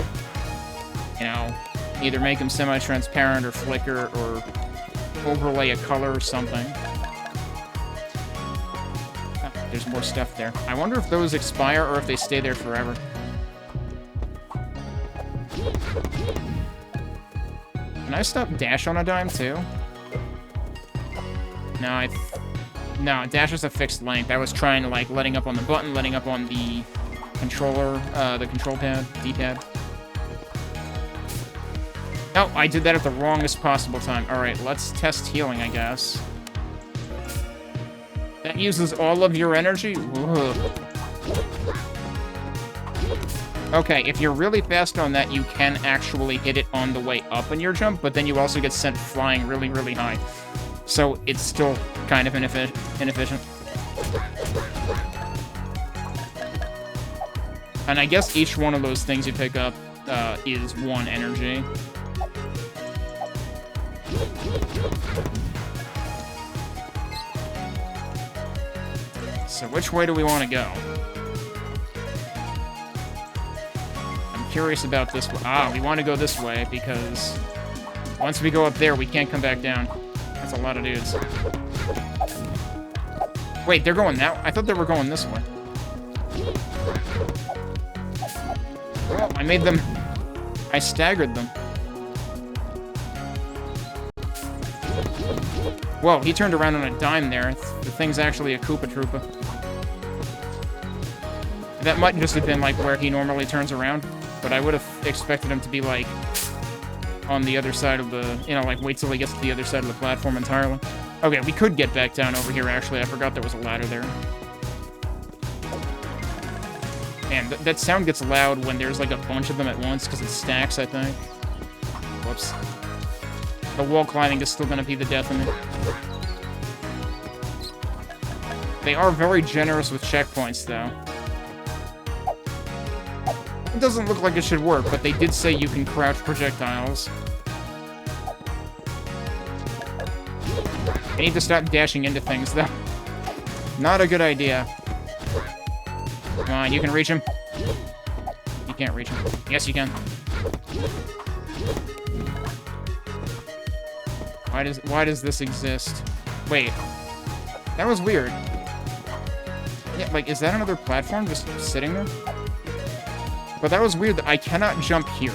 You know, either make them semi-transparent or flicker or overlay a color or something. Oh, there's more stuff there. I wonder if those expire or if they stay there forever. Can I stop dash on a dime too? No, no, dash is a fixed length. I was trying to, like, letting up on the button, letting up on the controller, the control pad, D-pad. Oh, I did that at the wrongest possible time. Alright, let's test healing, I guess. That uses all of your energy? Whoa. Okay, if you're really fast on that, you can actually hit it on the way up in your jump, but then you also get sent flying really, really high. So it's still kind of inefficient. And I guess each one of those things you pick up is 1 energy. So which way do we want to go? I'm curious about this one. Ah, we want to go this way because once we go up there, we can't come back down. That's a lot of dudes. Wait, they're going that way? I thought they were going this way. Well, I made them... I staggered them. Whoa, he turned around on a dime there. The thing's actually a Koopa Troopa. That might just have been, like, where he normally turns around. But I would have expected him to be, like, on the other side of the... You know, like, wait till he gets to the other side of the platform entirely. Okay, we could get back down over here, actually. I forgot there was a ladder there. Man, that sound gets loud when there's, like, a bunch of them at once, because it stacks, I think. Whoops. The wall climbing is still going to be the death of me. They are very generous with checkpoints, though. It doesn't look like it should work, but they did say you can crouch projectiles. I need to stop dashing into things, though. Not a good idea. Come on, you can reach him. You can't reach him. Yes, you can. Why does this exist? Wait. That was weird. Yeah, like, is that another platform just sitting there? But that was weird that I cannot jump here,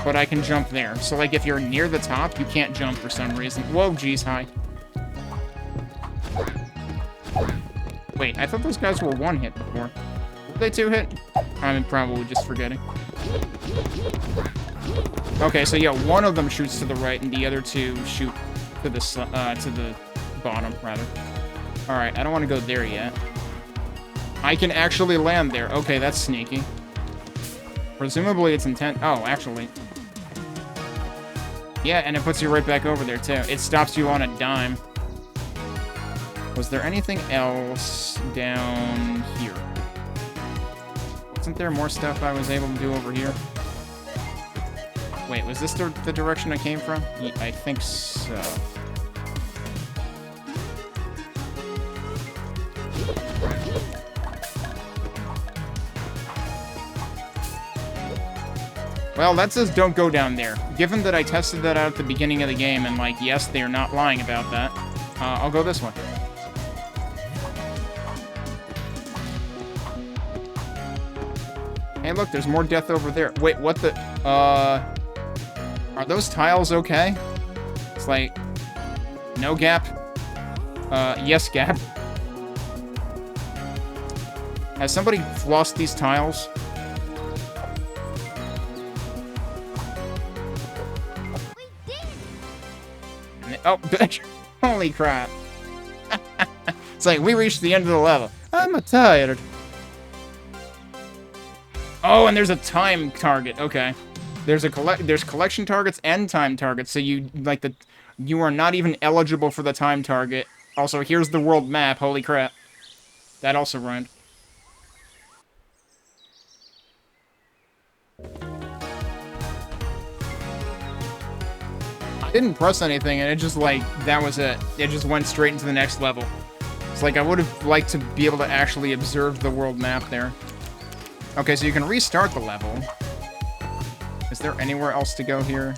but I can jump there. So, like, if you're near the top, you can't jump for some reason. Whoa, geez, hi. Wait, I thought those guys were 1 hit before. Were they 2 hit? I'm probably just forgetting. Okay, so yeah, 1 of them shoots to the right, and the other 2 shoot to the bottom, rather. Alright, I don't want to go there yet. I can actually land there. Okay, that's sneaky. Presumably it's intent. Oh, actually. Yeah, and it puts you right back over there, too. It stops you on a dime. Was there anything else down here? Wasn't there more stuff I was able to do over here? Wait, was this the direction I came from? Yeah, I think so. Well, that says don't go down there. Given that I tested that out at the beginning of the game, and, like, yes, they're not lying about that. I'll go this way. Hey, look, there's more death over there. Wait, what the... Are those tiles okay? It's like... No gap. Yes gap. Has somebody flossed these tiles? Oh, holy crap. It's like, we reached the end of the level. I'm tired. Oh, and there's a time target. Okay. There's collection targets and time targets, so you are not even eligible for the time target. Also, here's the world map. Holy crap. That also rhymed. I didn't press anything, and it just, like, that was it. It just went straight into the next level. It's like, I would have liked to be able to actually observe the world map there. Okay, so you can restart the level. Is there anywhere else to go here?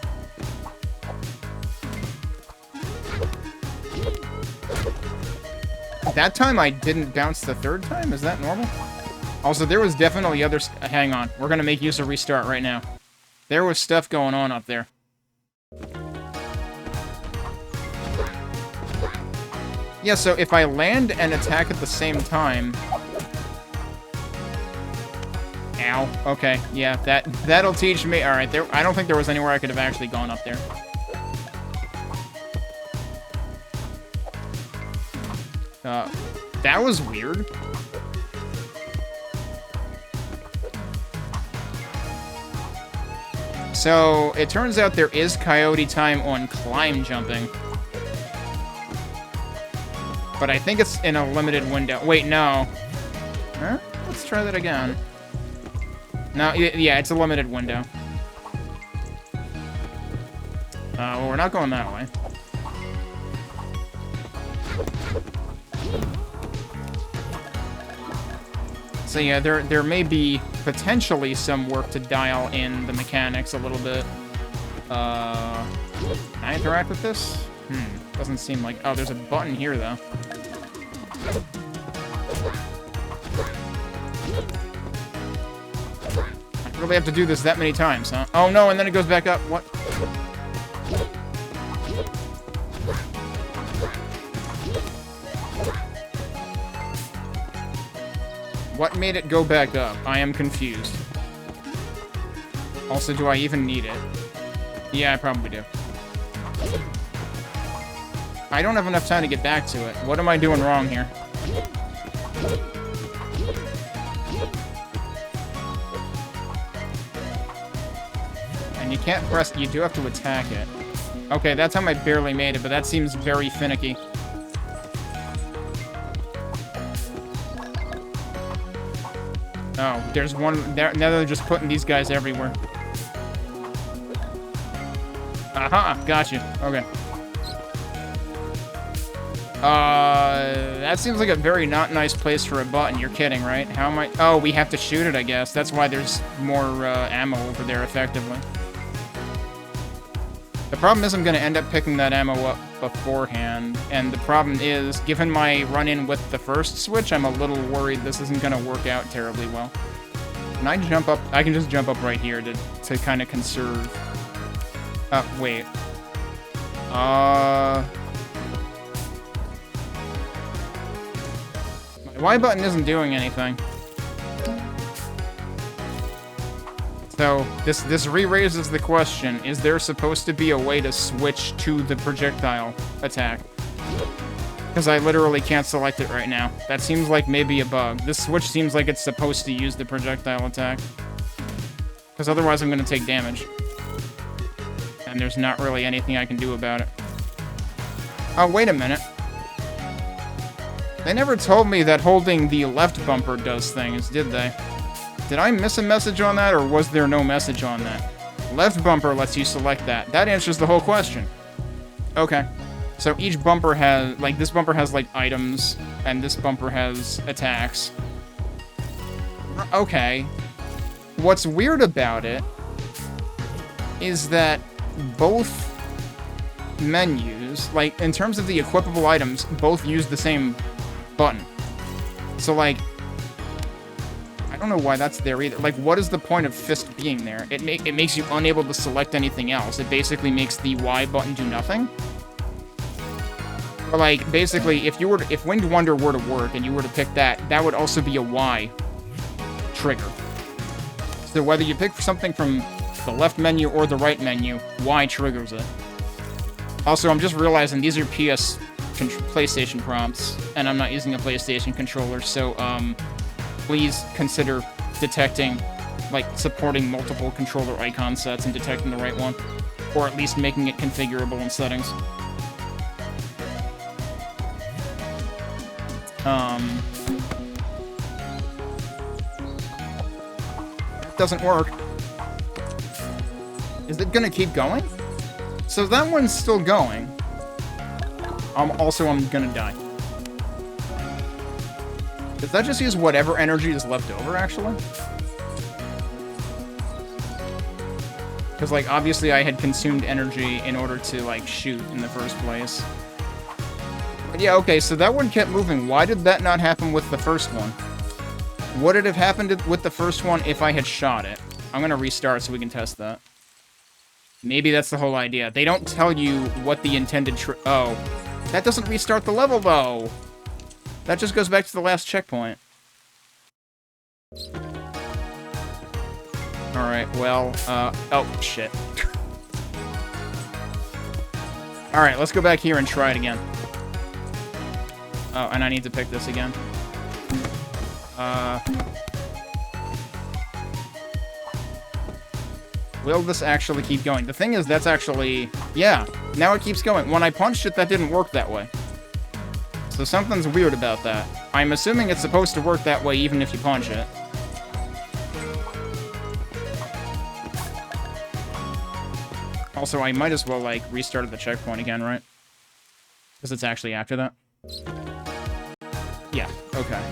That time I didn't bounce the third time? Is that normal? Also, there was definitely other... Hang on. We're gonna make use of restart right now. There was stuff going on up there. Yeah, so if I land and attack at the same time... Ow. Okay, yeah, that'll teach me... Alright, I don't think there was anywhere I could have actually gone up there. That was weird. So, it turns out there is coyote time on climb jumping. But I think it's in a limited window. Wait, no. Huh? Let's try that again. No, yeah, it's a limited window. Well, we're not going that way. So yeah, there may be potentially some work to dial in the mechanics a little bit. Can I interact with this? Doesn't seem like... Oh, there's a button here, though. I really have to do this that many times, huh? Oh, no, and then it goes back up. What? What made it go back up? I am confused. Also, do I even need it? Yeah, I probably do. I don't have enough time to get back to it. What am I doing wrong here? And you can't press... You do have to attack it. Okay, that time I barely made it, but that seems very finicky. Oh, there's one... Now they're just putting these guys everywhere. Aha, gotcha. Okay. That seems like a very not nice place for a button. You're kidding, right? How am I... Oh, we have to shoot it, I guess. That's why there's more, ammo over there, effectively. The problem is I'm gonna end up picking that ammo up beforehand, and the problem is, given my run-in with the first switch, I'm a little worried this isn't gonna work out terribly well. Can I jump up? I can just jump up right here to kind of conserve. Wait. My Y button isn't doing anything. So, this re-raises the question, is there supposed to be a way to switch to the projectile attack? Because I literally can't select it right now. That seems like maybe a bug. This switch seems like it's supposed to use the projectile attack. Because otherwise I'm going to take damage. And there's not really anything I can do about it. Oh, wait a minute. They never told me that holding the left bumper does things, did they? Did I miss a message on that, or was there no message on that? Left bumper lets you select that. That answers the whole question. Okay. So each bumper has, like, this bumper has, like, items, and this bumper has attacks. Okay. What's weird about it is that both menus, like, in terms of the equipable items, both use the same button. So, like, I don't know why that's there either. Like, what is the point of fist being there? It makes you unable to select anything else. It basically makes the Y button do nothing. Or, like, basically, if Winged Wonder were to work and you were to pick that, that would also be a Y trigger. So whether you pick something from the left menu or the right menu, Y triggers it. Also, I'm just realizing these are PlayStation prompts, and I'm not using a PlayStation controller, so, please consider detecting, like, supporting multiple controller icon sets and detecting the right one. Or at least making it configurable in settings. That doesn't work. Is it gonna keep going? So that one's still going. I'm gonna die. Does that just use whatever energy is left over, actually? Because, like, obviously I had consumed energy in order to, like, shoot in the first place. But yeah, okay, so that one kept moving. Why did that not happen with the first one? Would it have happened with the first one if I had shot it? I'm gonna restart so we can test that. Maybe that's the whole idea. They don't tell you what the intended oh. That doesn't restart the level, though! That just goes back to the last checkpoint. Alright, well, oh, shit. Alright, let's go back here and try it again. Oh, and I need to pick this again. Will this actually keep going? The thing is, that's actually... Yeah, now it keeps going. When I punched it, that didn't work that way. So something's weird about that. I'm assuming it's supposed to work that way even if you punch it. Also, I might as well, like, restart the checkpoint again, right? Because it's actually after that. Yeah, okay.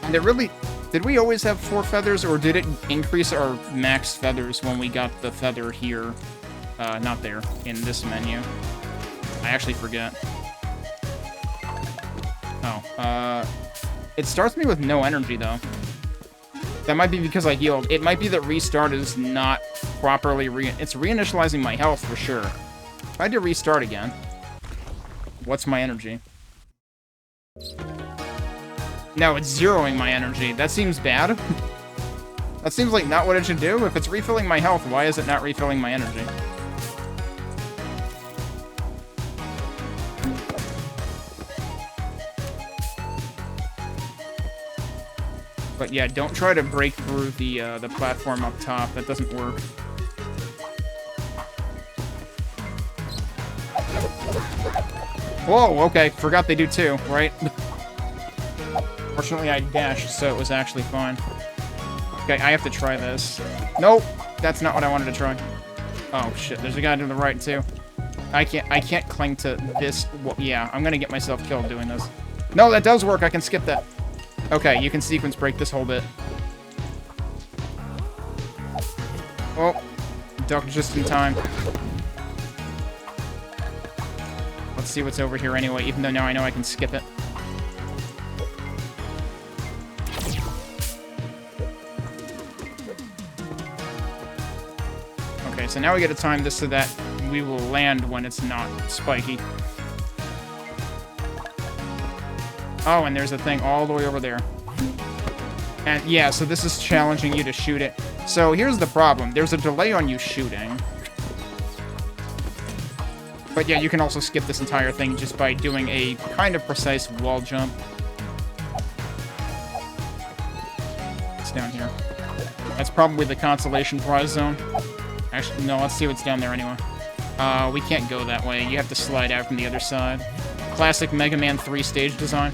And it really... Did we always have 4 feathers, or did it increase our max feathers when we got the feather here? Not there, in this menu. I actually forget. Oh, it starts me with no energy, though. That might be because I healed. It might be that restart is not properly it's reinitializing my health, for sure. If I had to restart again, what's my energy? No, it's zeroing my energy. That seems bad. That seems like not what it should do. If it's refilling my health, why is it not refilling my energy? But yeah, don't try to break through the platform up top. That doesn't work. Whoa, okay. Forgot they do too, right? Fortunately, I dashed, so it was actually fine. Okay, I have to try this. Nope, that's not what I wanted to try. Oh shit, there's a guy to the right too. I can't cling to this. Well, yeah, I'm gonna get myself killed doing this. No, that does work. I can skip that. Okay, you can sequence break this whole bit. Oh, ducked just in time. Let's see what's over here anyway, even though now I know I can skip it. Okay, so now we gotta time this so that we will land when it's not spiky. Oh, and there's a thing all the way over there. And yeah, so this is challenging you to shoot it. So here's the problem. There's a delay on you shooting. But yeah, you can also skip this entire thing just by doing a kind of precise wall jump. It's down here. That's probably the consolation prize zone. Actually, no, let's see what's down there anyway. We can't go that way. You have to slide out from the other side. Classic Mega Man 3 stage design.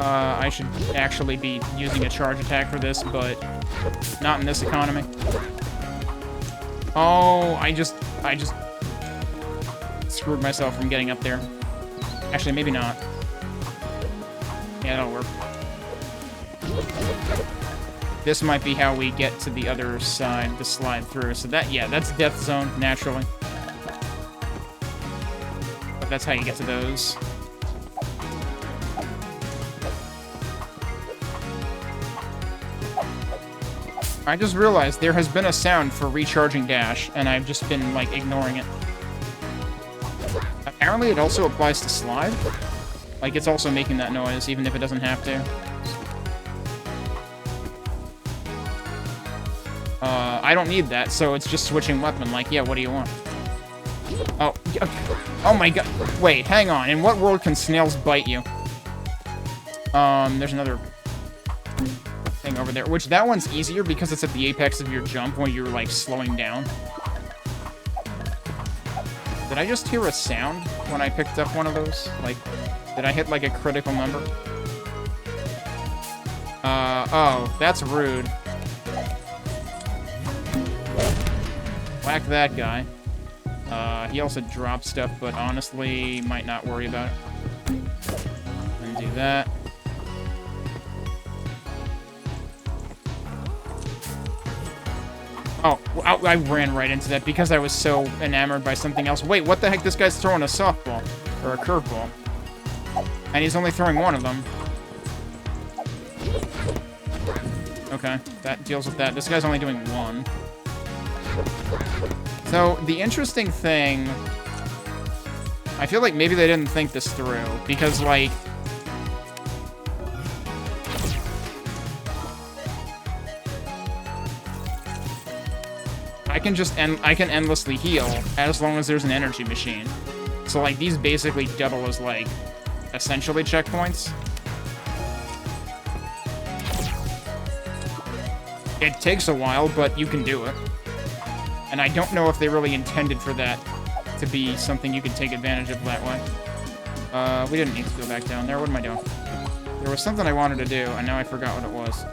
I should actually be using a charge attack for this, but not in this economy. Oh, I just screwed myself from getting up there. Actually, maybe not. Yeah, that'll work. This might be how we get to the other side to slide through. So that, yeah, that's Death Zone, naturally. But that's how you get to those. I just realized there has been a sound for recharging dash, and I've just been, like, ignoring it. Apparently it also applies to slide. Like, it's also making that noise, even if it doesn't have to. I don't need that, so it's just switching weapon. Like, yeah, what do you want? Oh, oh my god. Wait, hang on. In what world can snails bite you? There's another thing over there, which that one's easier because it's at the apex of your jump when you're, like, slowing down. Did I just hear a sound when I picked up one of those? Like, did I hit, like, a critical number? Oh, that's rude. Whack that guy. He also dropped stuff, but honestly, might not worry about it. And do that. Oh, I ran right into that because I was so enamored by something else. Wait, what the heck? This guy's throwing a softball. Or a curveball. And he's only throwing one of them. Okay, that deals with that. This guy's only doing one. So, the interesting thing... I feel like maybe they didn't think this through. Because, like... I can endlessly heal as long as there's an energy machine. So, like, these basically double as, like, essentially checkpoints. It takes a while, but you can do it. And I don't know if they really intended for that to be something you could take advantage of that way. We didn't need to go back down there. What am I doing? There was something I wanted to do, and now I forgot what it was.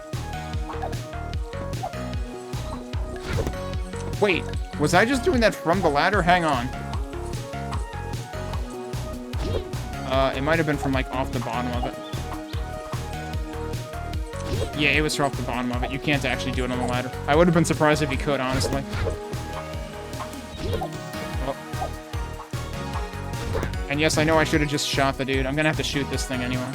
Wait, was I just doing that from the ladder? Hang on. It might have been from, like, off the bottom of it. Yeah, it was from off the bottom of it. You can't actually do it on the ladder. I would have been surprised if you could, honestly. Oh. And yes, I know I should have just shot the dude. I'm gonna have to shoot this thing anyway.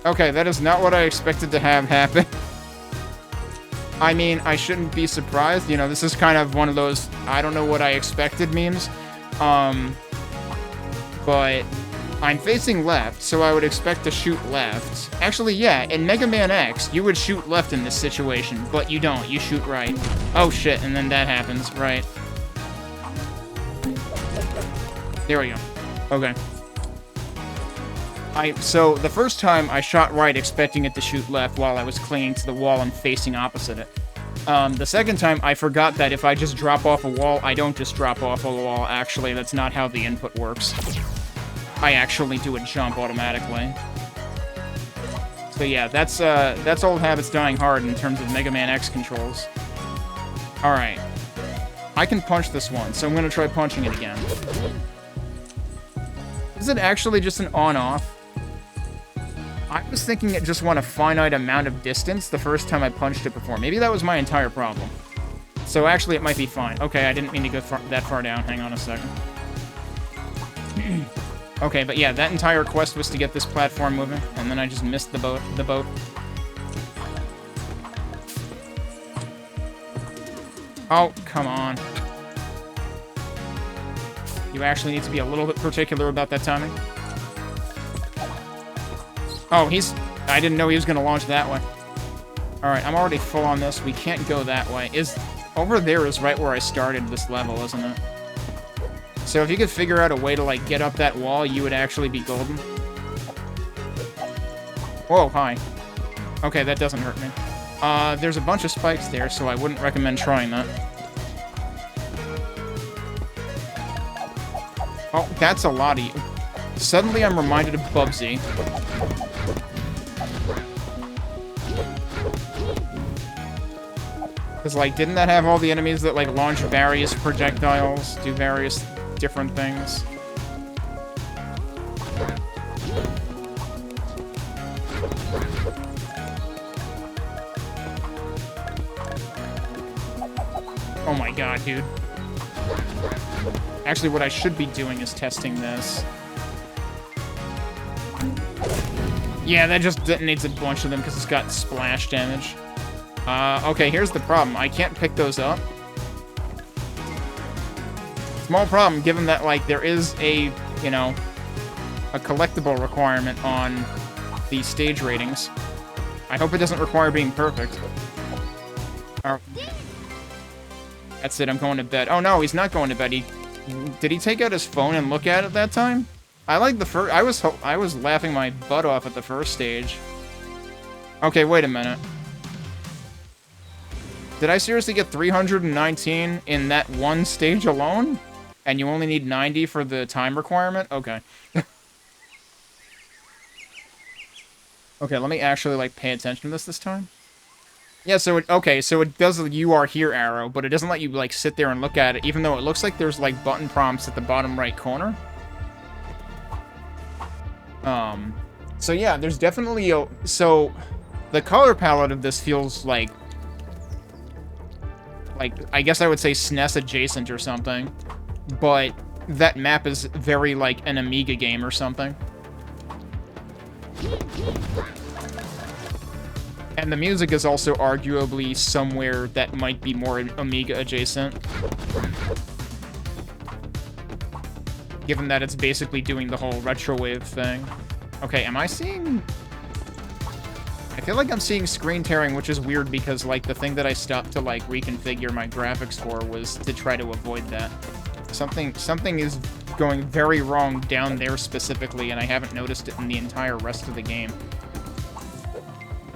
Okay, that is not what I expected to have happen. I mean, I shouldn't be surprised. You know, this is kind of one of those I don't know what I expected memes. But I'm facing left, so I would expect to shoot left. Actually, yeah, in Mega Man X, you would shoot left in this situation, but you don't. You shoot right. Oh, shit, and then that happens. Right. There we go. Okay. So, the first time, I shot right expecting it to shoot left while I was clinging to the wall and facing opposite it. The second time, I forgot that if I just drop off a wall, I don't just drop off a wall. Actually, that's not how the input works. I actually do a jump automatically. So yeah, that's old habits dying hard in terms of Mega Man X controls. Alright. I can punch this one, so I'm gonna try punching it again. Is it actually just an on-off? I was thinking it just went a finite amount of distance the first time I punched it before. Maybe that was my entire problem. So actually it might be fine. Okay, I didn't mean to go that far down. Hang on a second. Okay, but yeah, that entire quest was to get this platform moving, and then I just missed the boat. Oh, come on. You actually need to be a little bit particular about that timing. Oh, I didn't know he was going to launch that way. Alright, I'm already full on this. We can't go that way. Over there is right where I started this level, isn't it? So if you could figure out a way to, like, get up that wall, you would actually be golden. Whoa, hi. Okay, that doesn't hurt me. There's a bunch of spikes there, so I wouldn't recommend trying that. Oh, that's a lot of you. Suddenly I'm reminded of Bubsy. Because, like, didn't that have all the enemies that, like, launch various projectiles, do various different things? Oh my god, dude. Actually, what I should be doing is testing this. Yeah, that just detonates a bunch of them because it's got splash damage. Okay, here's the problem. I can't pick those up. Small problem, given that, like, there is a, you know, a collectible requirement on the stage ratings. I hope it doesn't require being perfect. That's it, I'm going to bed. Oh no, he's not going to bed. Did he take out his phone and look at it that time? I like the first. I was laughing my butt off at the first stage. Okay, wait a minute. Did I seriously get 319 in that one stage alone? And you only need 90 for the time requirement? Okay. Okay, let me actually, like, pay attention to this time. Yeah, so it does the "you are here" arrow, but it doesn't let you, like, sit there and look at it, even though it looks like there's, like, button prompts at the bottom right corner. So yeah, there's definitely so, the color palette of this feels like, I guess I would say SNES adjacent or something, but that map is very, like, an Amiga game or something. And the music is also arguably somewhere that might be more Amiga adjacent. Given that it's basically doing the whole retrowave thing. Okay, am I seeing... I feel like I'm seeing screen tearing, which is weird because, like, the thing that I stopped to, like, reconfigure my graphics for was to try to avoid that. Something is going very wrong down there specifically, and I haven't noticed it in the entire rest of the game.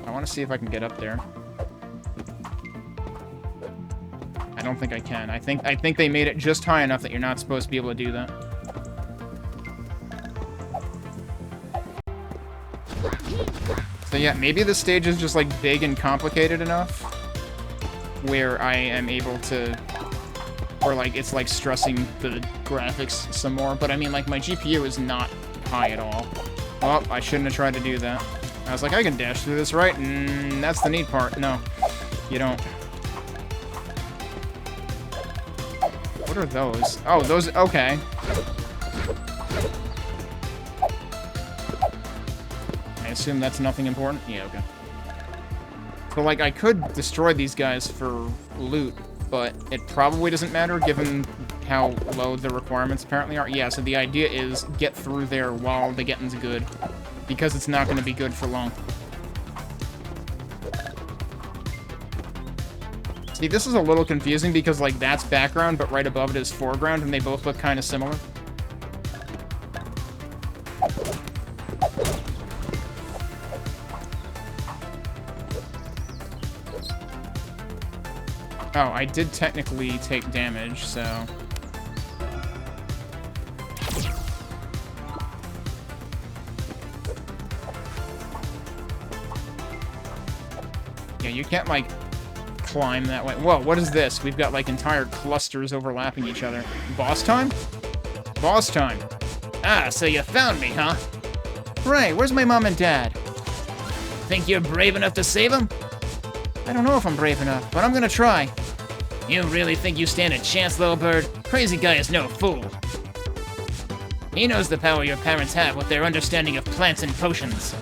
I want to see if I can get up there. I don't think I can. I think they made it just high enough that you're not supposed to be able to do that. So yeah, maybe the stage is just, like, big and complicated enough where I am able to... Or, like, it's, like, stressing the graphics some more. But, I mean, like, my GPU is not high at all. Oh, I shouldn't have tried to do that. I was like, I can dash through this, right? And that's the neat part. No, you don't. What are those? Oh, those... Okay. I assume that's nothing important? Yeah, okay. So, like, I could destroy these guys for loot, but it probably doesn't matter given how low the requirements apparently are. Yeah, so the idea is get through there while the getting's good, because it's not going to be good for long. See, this is a little confusing because, like, that's background, but right above it is foreground, and they both look kind of similar. Oh, I did technically take damage, so... Yeah, you can't, like, climb that way. Whoa, what is this? We've got, like, entire clusters overlapping each other. Boss time? Boss time. Ah, so you found me, huh? Right, where's my mom and dad? Think you're brave enough to save them? I don't know if I'm brave enough, but I'm gonna try. You really think you stand a chance, little bird? Crazy guy is no fool. He knows the power your parents have with their understanding of plants and potions.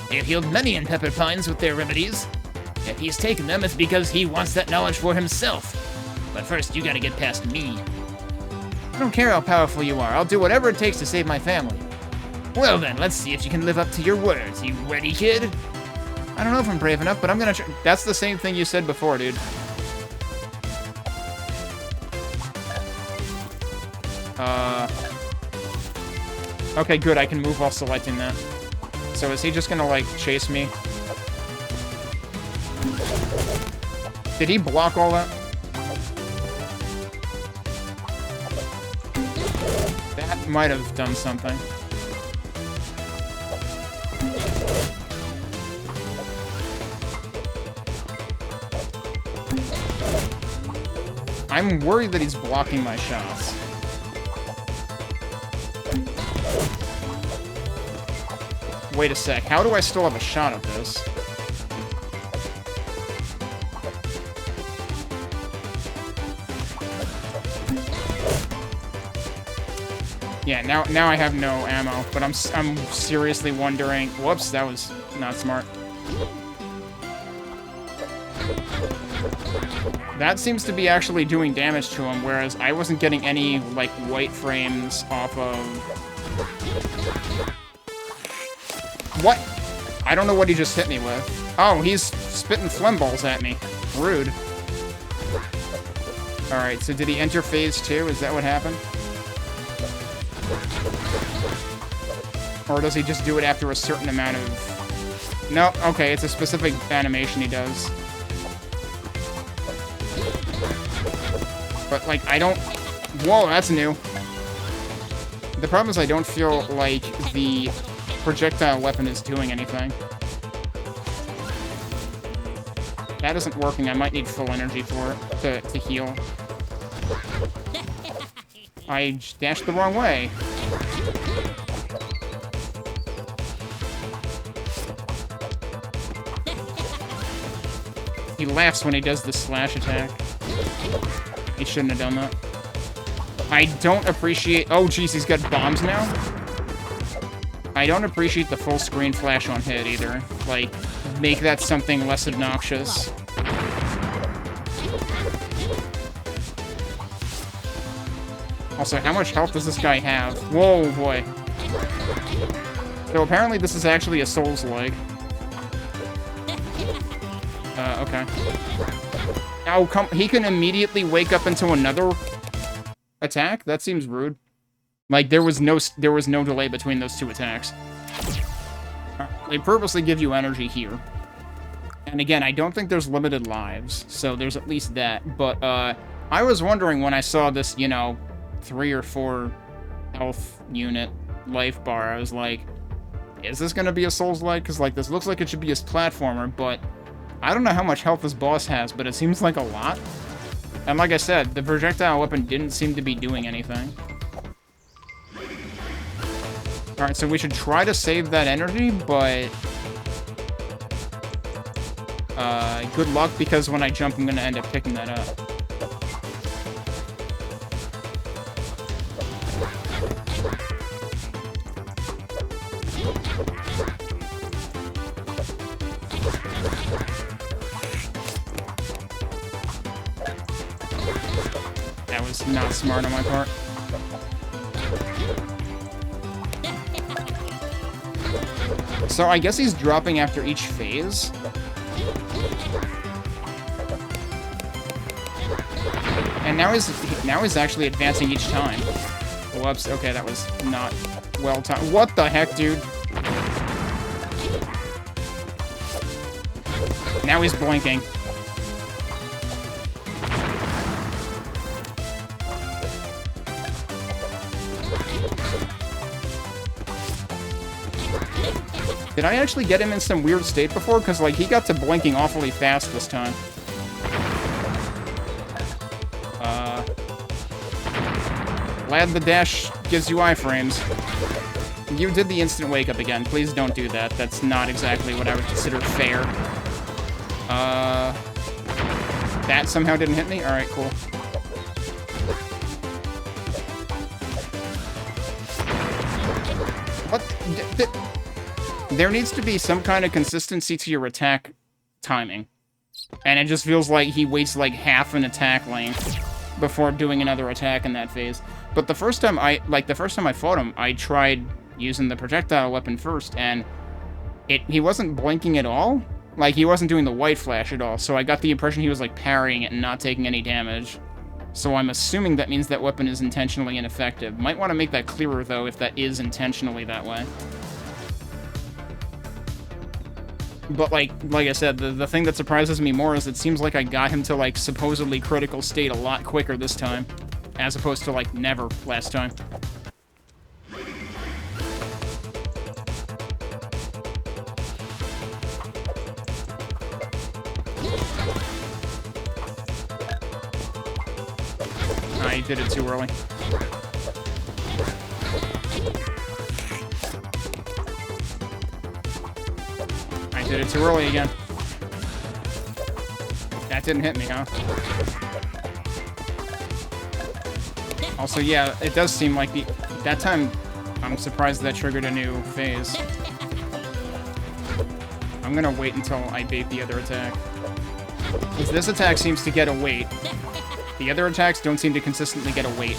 They've healed many in Pepper Pines with their remedies. If he's taken them, it's because he wants that knowledge for himself. But first, you gotta get past me. I don't care how powerful you are. I'll do whatever it takes to save my family. Well then, let's see if you can live up to your words. You ready, kid? I don't know if I'm brave enough, but I'm gonna try. That's the same thing you said before, dude. Okay, good, I can move while selecting that. So is he just gonna, like, chase me? Did he block all that? That might have done something. I'm worried that he's blocking my shots. Wait a sec, how do I still have a shot at this? Yeah, now I have no ammo, but I'm seriously wondering. Whoops, that was not smart. That seems to be actually doing damage to him, whereas I wasn't getting any, like, white frames off of... What? I don't know what he just hit me with. Oh, he's spitting phlegm balls at me. Rude. Alright, so did he enter phase 2? Is that what happened? Or does he just do it after a certain amount of... No, okay, it's a specific animation he does. But, like, I don't... Whoa, that's new. The problem is I don't feel like the projectile weapon is doing anything. That isn't working. I might need full energy for it to heal. I dashed the wrong way. He laughs when he does the slash attack. He shouldn't have done that. I don't appreciate... Oh, jeez, he's got bombs now? I don't appreciate the full screen flash on hit, either. Like, make that something less obnoxious. Also, how much health does this guy have? Whoa, boy. So apparently this is actually a Souls leg. Okay. Oh, come... He can immediately wake up into another attack? That seems rude. Like, there was no delay between those two attacks. They purposely give you energy here. And again, I don't think there's limited lives, so there's at least that. But, I was wondering when I saw this, you know, 3 or 4 health unit life bar, I was like, is this gonna be a Souls-like? Because, like, this looks like it should be a platformer, but I don't know how much health this boss has, but it seems like a lot. And like I said, the projectile weapon didn't seem to be doing anything. Alright, so we should try to save that energy, but... good luck, because when I jump, I'm gonna end up picking that up. That was not smart on my part. So I guess he's dropping after each phase. And now he's actually advancing each time. Whoops, okay, that was not well timed. What the heck, dude? Now he's blinking. Did I actually get him in some weird state before? Because, like, he got to blinking awfully fast this time. Glad the dash gives you iframes. You did the instant wake up again. Please don't do that. That's not exactly what I would consider fair. That somehow didn't hit me? Alright, cool. What? There needs to be some kind of consistency to your attack timing. And it just feels like he waits like half an attack length before doing another attack in that phase. But the first time I fought him, I tried using the projectile weapon first, and he wasn't blinking at all. Like, he wasn't doing the white flash at all, so I got the impression he was, like, parrying it and not taking any damage. So I'm assuming that means that weapon is intentionally ineffective. Might want to make that clearer, though, if that is intentionally that way. But, like I said, the thing that surprises me more is it seems like I got him to, like, supposedly critical state a lot quicker this time, as opposed to, like, never last time. I did it too early. I did it too early again. That didn't hit me, huh? Also, yeah, it does seem like that time, I'm surprised that triggered a new phase. I'm gonna wait until I bait the other attack. Because this attack seems to get a weight. The other attacks don't seem to consistently get a weight.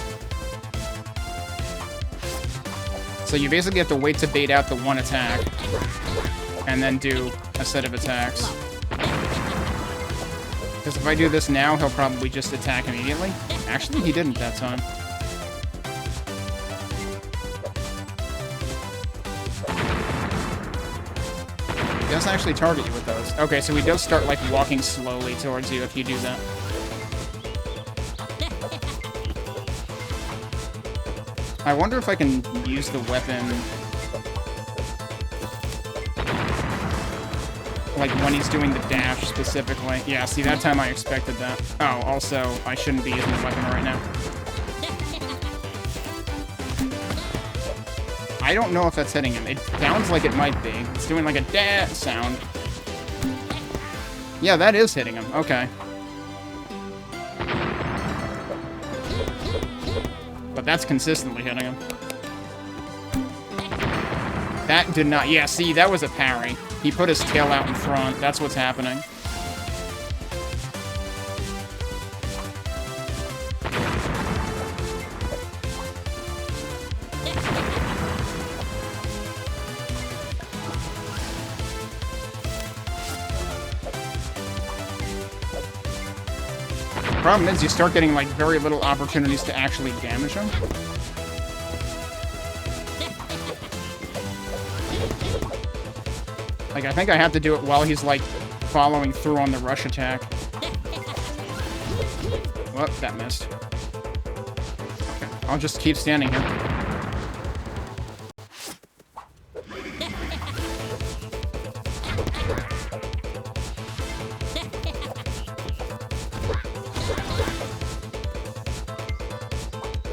So you basically have to wait to bait out the one attack, and then do a set of attacks. Because if I do this now, he'll probably just attack immediately. Actually, he didn't that time. He doesn't actually target you with those. Okay, so he does start, like, walking slowly towards you if you do that. I wonder if I can use the weapon, like, when he's doing the dash, specifically. Yeah, see, that time I expected that. Oh, also, I shouldn't be using the weapon right now. I don't know if that's hitting him. It sounds like it might be. It's doing, like, a da sound. Yeah, that is hitting him. Okay. But that's consistently hitting him. That did not... Yeah, see, that was a parry. He put his tail out in front. That's what's happening. Problem is, you start getting, like, very little opportunities to actually damage him. Like, I think I have to do it while he's, like, following through on the rush attack. Whoop, that missed. Okay, I'll just keep standing here.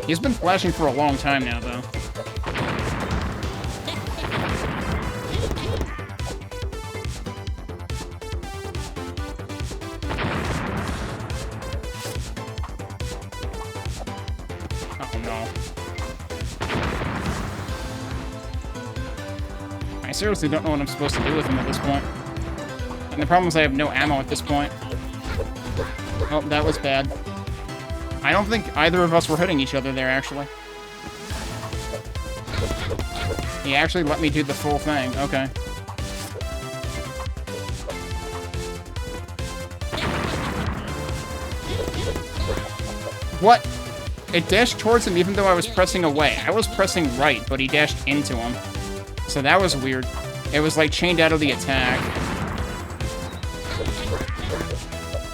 He's been flashing for a long time now, though. Oh, no. I seriously don't know what I'm supposed to do with him at this point. And the problem is I have no ammo at this point. Oh, that was bad. I don't think either of us were hitting each other there, actually. He actually let me do the full thing. Okay. What? It dashed towards him even though I was pressing away. I was pressing right, but he dashed into him. So that was weird. It was, like, chained out of the attack.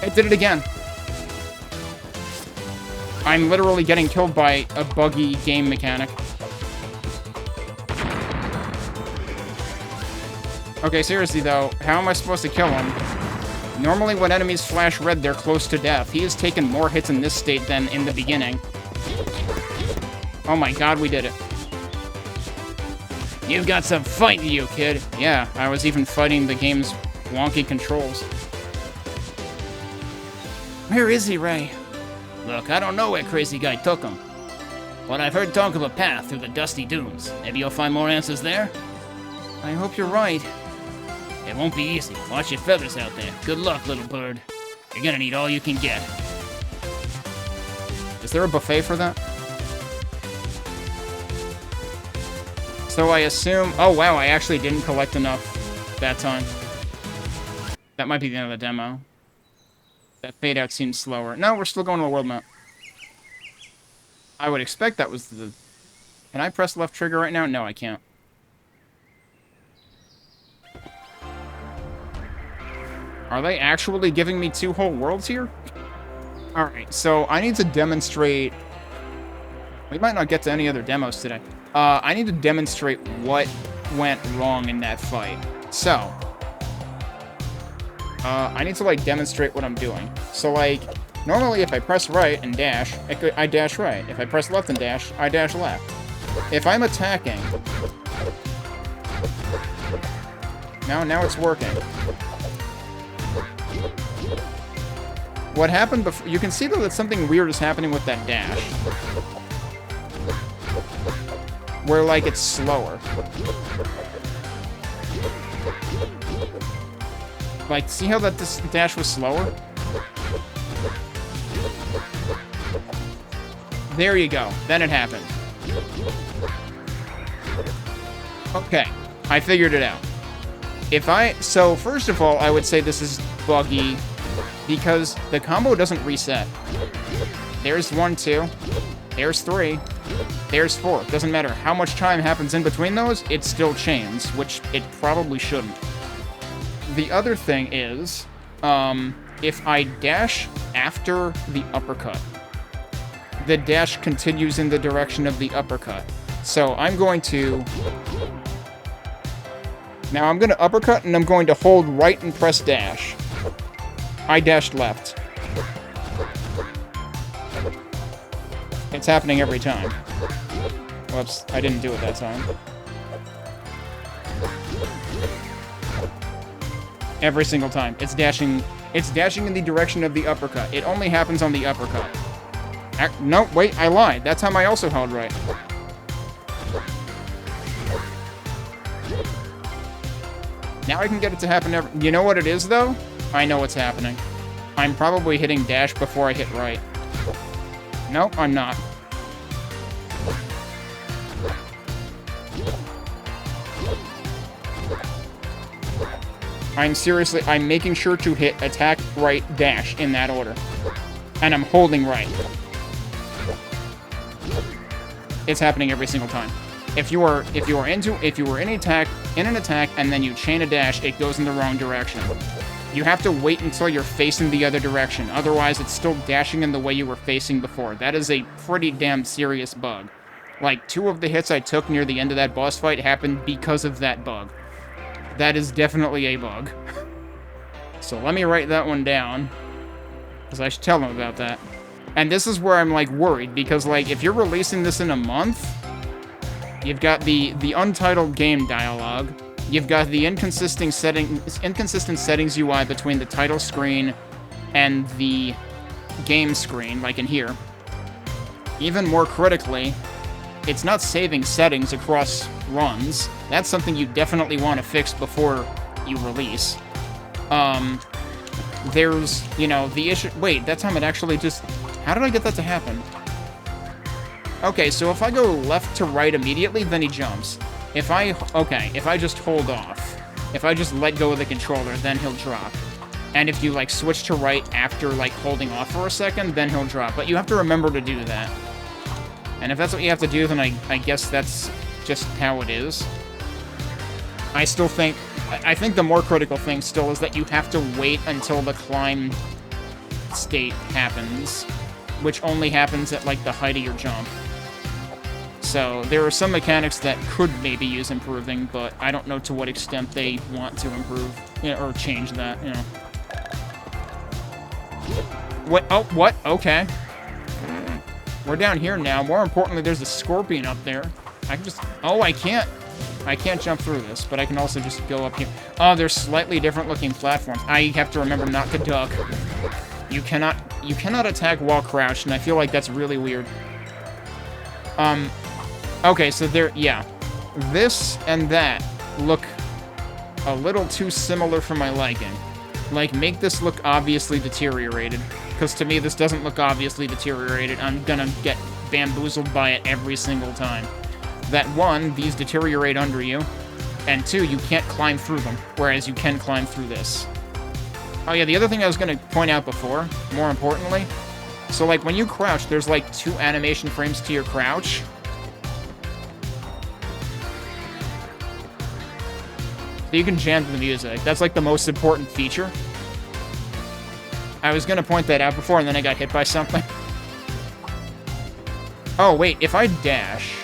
It did it again. I'm literally getting killed by a buggy game mechanic. Okay, seriously though, how am I supposed to kill him? Normally when enemies flash red, they're close to death. He has taken more hits in this state than in the beginning. Oh my god, we did it. You've got some fight in you, kid. Yeah, I was even fighting the game's wonky controls. Where is he, Ray? Look, I don't know where Crazy Guy took him, but I've heard talk of a path through the dusty dunes. Maybe you'll find more answers there? I hope you're right. It won't be easy. Watch your feathers out there. Good luck, little bird. You're gonna need all you can get. Is there a buffet for that? So I assume... Oh, wow, I actually didn't collect enough that time. That might be the end of the demo. That fade out seems slower. No, we're still going to the world map. I would expect that was the... Can I press left trigger right now? No, I can't. Are they actually giving me 2 whole worlds here? Alright, so I need to demonstrate... We might not get to any other demos today. I need to demonstrate what went wrong in that fight. So... I need to, like, demonstrate what I'm doing. So, like, normally if I press right and dash, I dash right. If I press left and dash, I dash left. If I'm attacking... Now it's working. What happened before... You can see, though, that something weird is happening with that dash. where, like, it's slower. Like, see how this dash was slower? There you go. Then it happened. Okay. I figured it out. So, first of all, I would say this is buggy because the combo doesn't reset. There's 1, 2. There's 3. There's 4. Doesn't matter how much time happens in between those, it still chains, which it probably shouldn't. The other thing is, if I dash after the uppercut, the dash continues in the direction of the uppercut. So I'm going to... Now I'm going to uppercut, and I'm going to hold right and press dash. I dashed left. It's happening every time. Whoops, I didn't do it that time. Every single time. It's dashing in the direction of the uppercut. It only happens on the uppercut. No, wait, I lied. That time I also held right. Now I can get it to happen You know what it is, though? I know what's happening. I'm probably hitting dash before I hit right. Nope, I'm not. I'm making sure to hit attack, right, dash in that order. And I'm holding right. It's happening every single time. If you are in an attack and then you chain a dash, it goes in the wrong direction. You have to wait until you're facing the other direction. Otherwise, it's still dashing in the way you were facing before. That is a pretty damn serious bug. Like, 2 of the hits I took near the end of that boss fight happened because of that bug. That is definitely a bug. So let me write that one down, because I should tell them about that. And this is where I'm, like, worried, because, like, if you're releasing this in a month, you've got the untitled game dialogue, you've got the inconsistent settings UI between the title screen and the game screen, like in here. Even more critically, it's not saving settings across runs. That's something you definitely want to fix before you release. There's, the issue... Wait, that time it actually just... How did I get that to happen? Okay, so if I go left to right immediately, then he jumps. If I just hold off, if I just let go of the controller, then he'll drop. And if you, like, switch to right after, like, holding off for a second, then he'll drop. But you have to remember to do that. And if that's what you have to do, then I guess that's just how it is. I think the more critical thing still is that you have to wait until the climb state happens, which only happens at, like, the height of your jump. So there are some mechanics that could maybe use improving, but I don't know to what extent they want to improve, or change that, What? Oh, what? Okay. We're down here now. More importantly, there's a scorpion up there. I can just... Oh, I can't jump through this, but I can also just go up here. Oh, there's slightly different looking platforms. I have to remember not to duck. You cannot attack while crouched, and I feel like that's really weird. Okay, so yeah. This and that look a little too similar for my liking. Like, make this look obviously deteriorated. Because to me, this doesn't look obviously deteriorated. I'm gonna get bamboozled by it every single time. That 1, these deteriorate under you, and 2, you can't climb through them, whereas you can climb through this. Oh yeah, the other thing I was gonna point out before, more importantly, so like when you crouch, there's like 2 animation frames to your crouch. So you can jam to the music. That's like the most important feature. I was gonna point that out before, and then I got hit by something. Oh, wait, if I dash...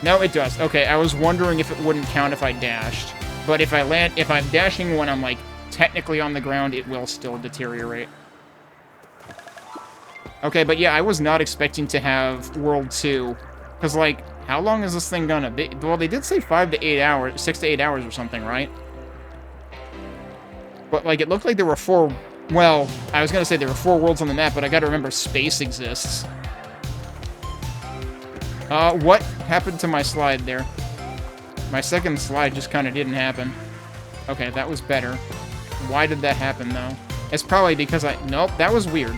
No, it does. Okay, I was wondering if it wouldn't count if I dashed. But if I'm dashing when I'm, like, technically on the ground, it will still deteriorate. Okay, but yeah, I was not expecting to have World 2. Because, like, how long is this thing gonna be? Well, they did say 5 to 8 hours, 6 to 8 hours or something, right? But, like, it looked like there were 4... Well, I was gonna say there were 4 worlds on the map, but I gotta remember space exists. What happened to my slide there? My second slide just kind of didn't happen. Okay, that was better. Why did that happen, though? It's probably because nope, that was weird.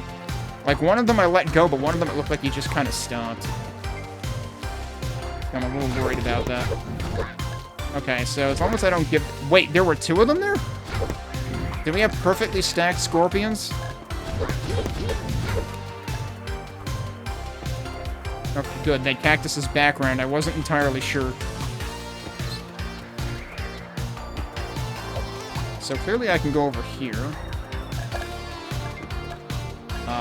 Like, one of them I let go, but one of them it looked like he just kind of stopped. I'm a little worried about that. Okay, so as long as I don't give... Wait, there were two of them there? Did we have perfectly stacked scorpions? Okay, good. That cactus's background, I wasn't entirely sure. So clearly I can go over here.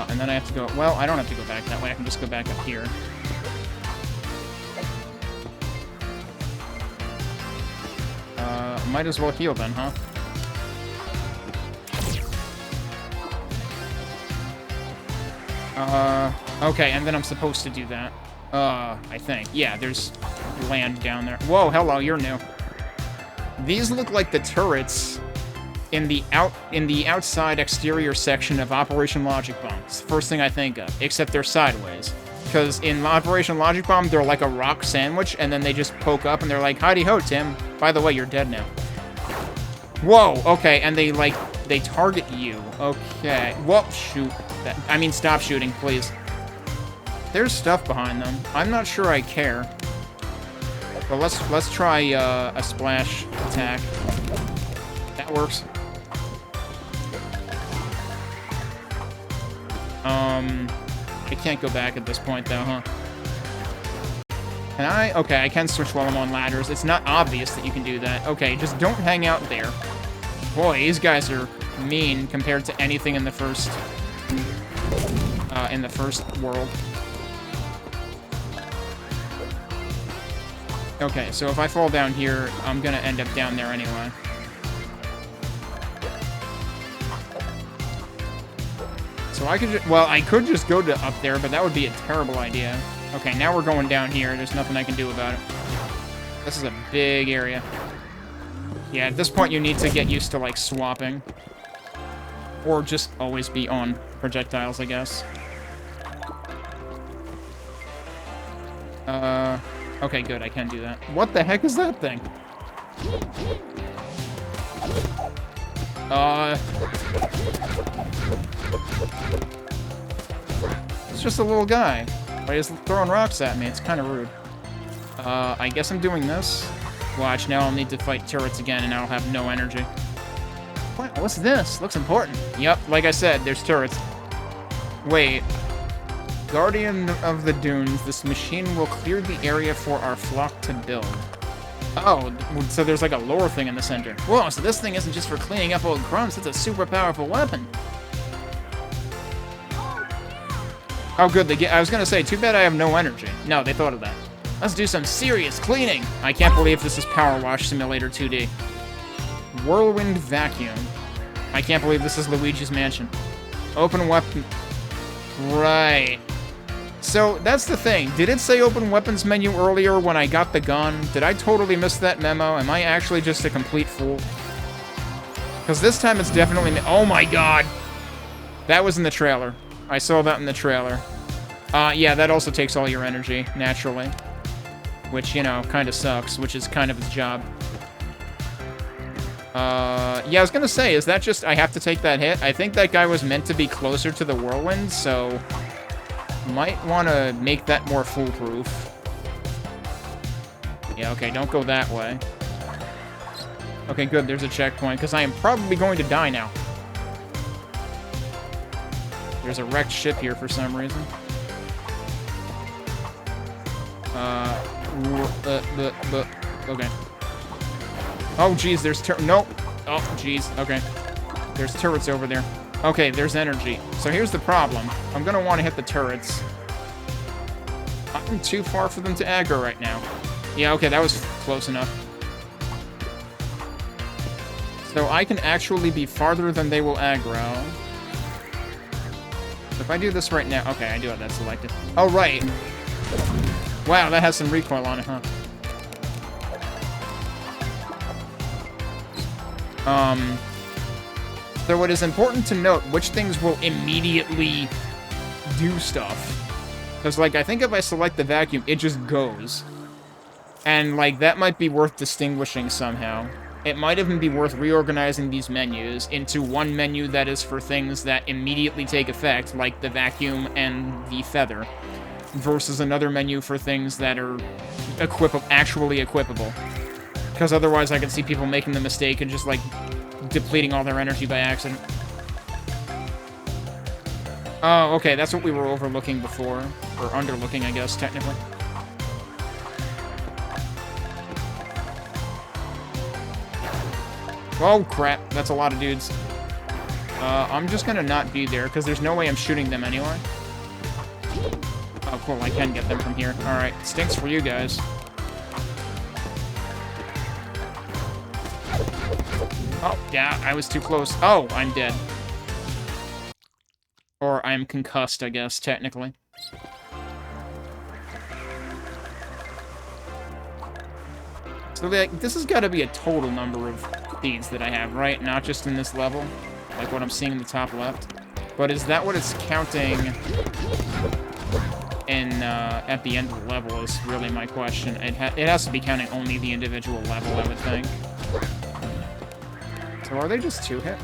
And then I have to go... Well, I don't have to go back that way. I can just go back up here. Might as well heal then, huh? Okay, and then I'm supposed to do that. I think. Yeah, there's land down there. Whoa, hello, you're new. These look like the turrets in the outside exterior section of Operation Logic Bomb. It's the first thing I think of, except they're sideways. Because in Operation Logic Bomb, they're like a rock sandwich, and then they just poke up and they're like, "Howdy-ho, Tim. By the way, you're dead now." Whoa, okay, and they target you. Okay. Whoa, shoot. I mean, stop shooting, please. There's stuff behind them. I'm not sure I care. But let's try a splash attack. That works. I can't go back at this point, though, huh? Can I? Okay, I can switch while I'm on ladders. It's not obvious that you can do that. Okay, just don't hang out there. Boy, these guys are mean compared to anything in the first world. Okay, so if I fall down here, I'm gonna end up down there anyway. So I could I could just go to up there, but that would be a terrible idea. Okay, now we're going down here. There's nothing I can do about it. This is a big area. Yeah, at this point you need to get used to, like, swapping. Or just always be on projectiles, I guess. Okay, good, I can do that. What the heck is that thing? It's just a little guy. But he's throwing rocks at me. It's kind of rude. I guess I'm doing this. Watch, now I'll need to fight turrets again, and I'll have no energy. What? What's this? Looks important. Yep, like I said, there's turrets. Wait. Guardian of the Dunes, this machine will clear the area for our flock to build. Oh, so there's like a lore thing in the center. Whoa, so this thing isn't just for cleaning up old crumbs, it's a super powerful weapon. Oh, good. I was gonna say, too bad I have no energy. No, they thought of that. Let's do some serious cleaning. I can't believe this is Power Wash Simulator 2D. Whirlwind Vacuum. I can't believe this is Luigi's Mansion. Open weapon. Right. So, that's the thing. Did it say open weapons menu earlier when I got the gun? Did I totally miss that memo? Am I actually just a complete fool? Because this time it's definitely... Oh my god! That was in the trailer. I saw that in the trailer. Yeah, that also takes all your energy, naturally. Which, you know, kind of sucks, which is kind of its job. Yeah, I was gonna say, is that just I have to take that hit? I think that guy was meant to be closer to the whirlwind, so... Might want to make that more foolproof. Yeah, okay, don't go that way. Okay, good, there's a checkpoint, because I am probably going to die now. There's a wrecked ship here for some reason. Okay. Oh, jeez, there's nope. Oh, jeez, okay. There's turrets over there. Okay, there's energy. So here's the problem. I'm gonna want to hit the turrets. I'm too far for them to aggro right now. Yeah, okay, that was close enough. So I can actually be farther than they will aggro. So if I do this right now... Okay, I do have that selected. Oh, right. Wow, that has some recoil on it, huh? So it is important to note which things will immediately do stuff. Because, like, I think if I select the vacuum, it just goes. And, like, that might be worth distinguishing somehow. It might even be worth reorganizing these menus into one menu that is for things that immediately take effect, like the vacuum and the feather, versus another menu for things that are actually equipable. Because otherwise I can see people making the mistake and just, like, depleting all their energy by accident. Oh, okay, that's what we were overlooking before. Or underlooking, I guess, technically. Oh, crap. That's a lot of dudes. I'm just gonna not be there, because there's no way I'm shooting them anyway. Oh, cool. I can get them from here. Alright. Stinks for you guys. Oh, yeah. I was too close. Oh, I'm dead. Or I'm concussed, I guess, technically. So, like, this has got to be a total number of feeds that I have, right? Not just in this level, like what I'm seeing in the top left. But is that what it's counting in, at the end of the level is really my question. It has to be counting only the individual level, I would think. So are they just 2-hit?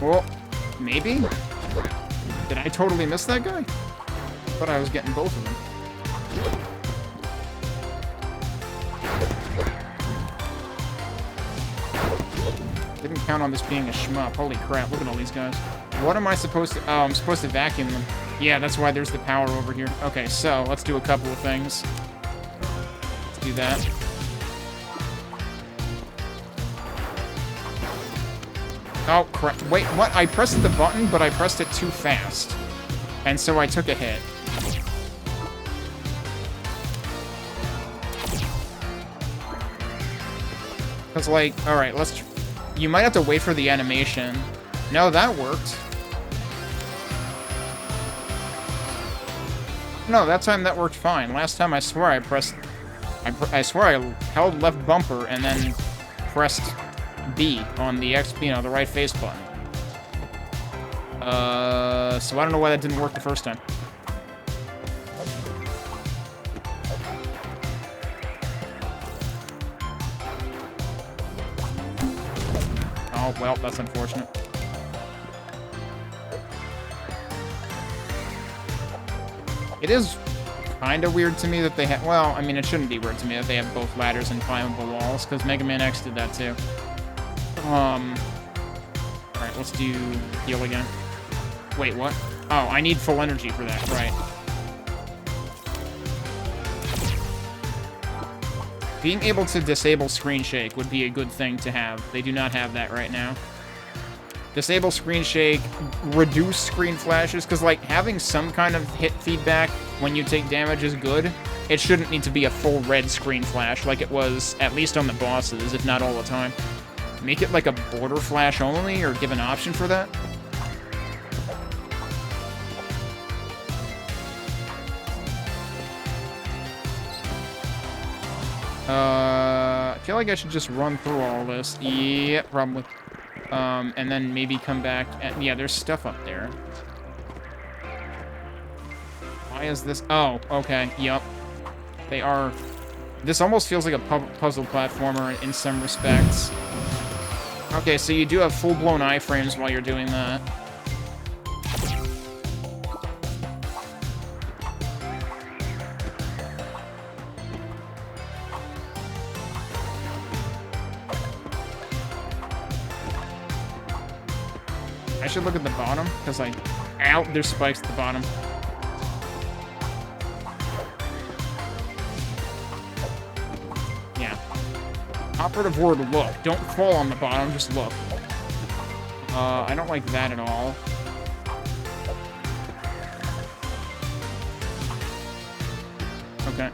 Well, maybe? Did I totally miss that guy? Thought I was getting both of them. Didn't count on this being a shmup. Holy crap, look at all these guys. What am I supposed to... Oh, I'm supposed to vacuum them. Yeah, that's why there's the power over here. Okay, so, let's do a couple of things. Let's do that. Oh, crap. Wait, what? I pressed the button, but I pressed it too fast. And so I took a hit. Because, like, alright, let's... You might have to wait for the animation. No, that worked. No, that time that worked fine. Last time I swear I pressed... I swear I held left bumper and then pressed B on the the right face button. So I don't know why that didn't work the first time. Oh, well, that's unfortunate. It is kind of weird to me that they have... Well, I mean, it shouldn't be weird to me that they have both ladders and climbable walls, because Mega Man X did that too. Alright, let's do heal again. Wait, what? Oh, I need full energy for that, right. Being able to disable Screen Shake would be a good thing to have. They do not have that right now. Disable Screen Shake, reduce screen flashes, because, like, having some kind of hit feedback when you take damage is good. It shouldn't need to be a full red screen flash like it was, at least on the bosses, if not all the time. Make it like a border flash only, or give an option for that. I feel like I should just run through all this. Yeah, probably. And then maybe come back and... Yeah, there's stuff up there. Why is this... Oh, okay, yup. They are... This almost feels like a puzzle platformer in some respects. Okay, so you do have full-blown iframes while you're doing that. I should look at the bottom, because I... Ow, there's spikes at the bottom. Yeah. Operative word, look. Don't fall on the bottom, just look. I don't like that at all. Okay,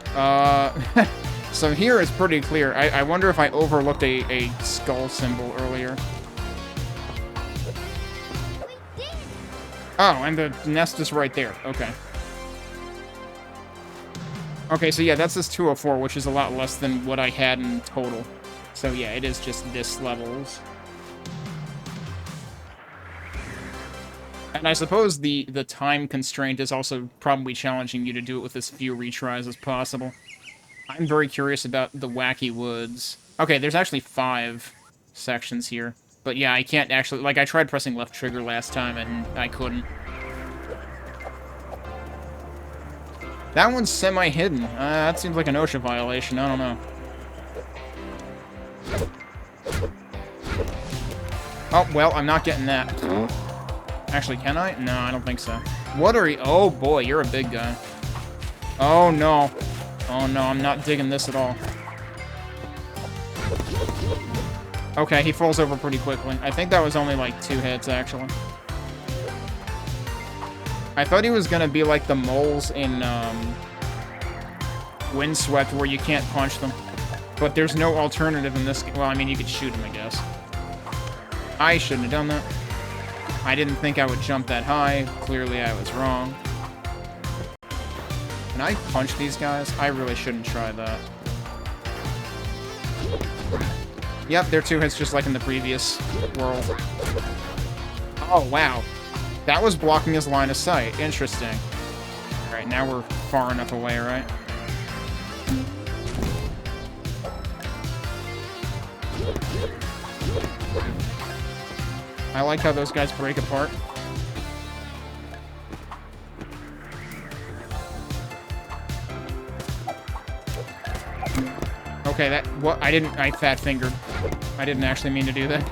so here is pretty clear. I wonder if I overlooked a skull symbol earlier. Oh, and the nest is right there. Okay. Okay, so yeah, that's this 204, which is a lot less than what I had in total. So yeah, it is just this levels. And I suppose the time constraint is also probably challenging you to do it with as few retries as possible. I'm very curious about the Wacky Woods. Okay, there's actually 5 sections here. But yeah, I can't actually... Like, I tried pressing left trigger last time, and I couldn't. That one's semi-hidden. That seems like an OSHA violation. I don't know. Oh, well, I'm not getting that. Actually, can I? No, I don't think so. What are you... Oh, boy, you're a big guy. Oh, no. Oh, no, I'm not digging this at all. Okay, he falls over pretty quickly. I think that was only, like, 2 hits, actually. I thought he was gonna be like the moles in, Windswept, where you can't punch them. But there's no alternative in this game. Well, I mean, you could shoot him, I guess. I shouldn't have done that. I didn't think I would jump that high. Clearly, I was wrong. Can I punch these guys? I really shouldn't try that. Yep, they're 2 hits just like in the previous world. Oh, wow. That was blocking his line of sight. Interesting. Alright, now we're far enough away, right? I like how those guys break apart. Okay, that... What? I fat fingered. I didn't actually mean to do that.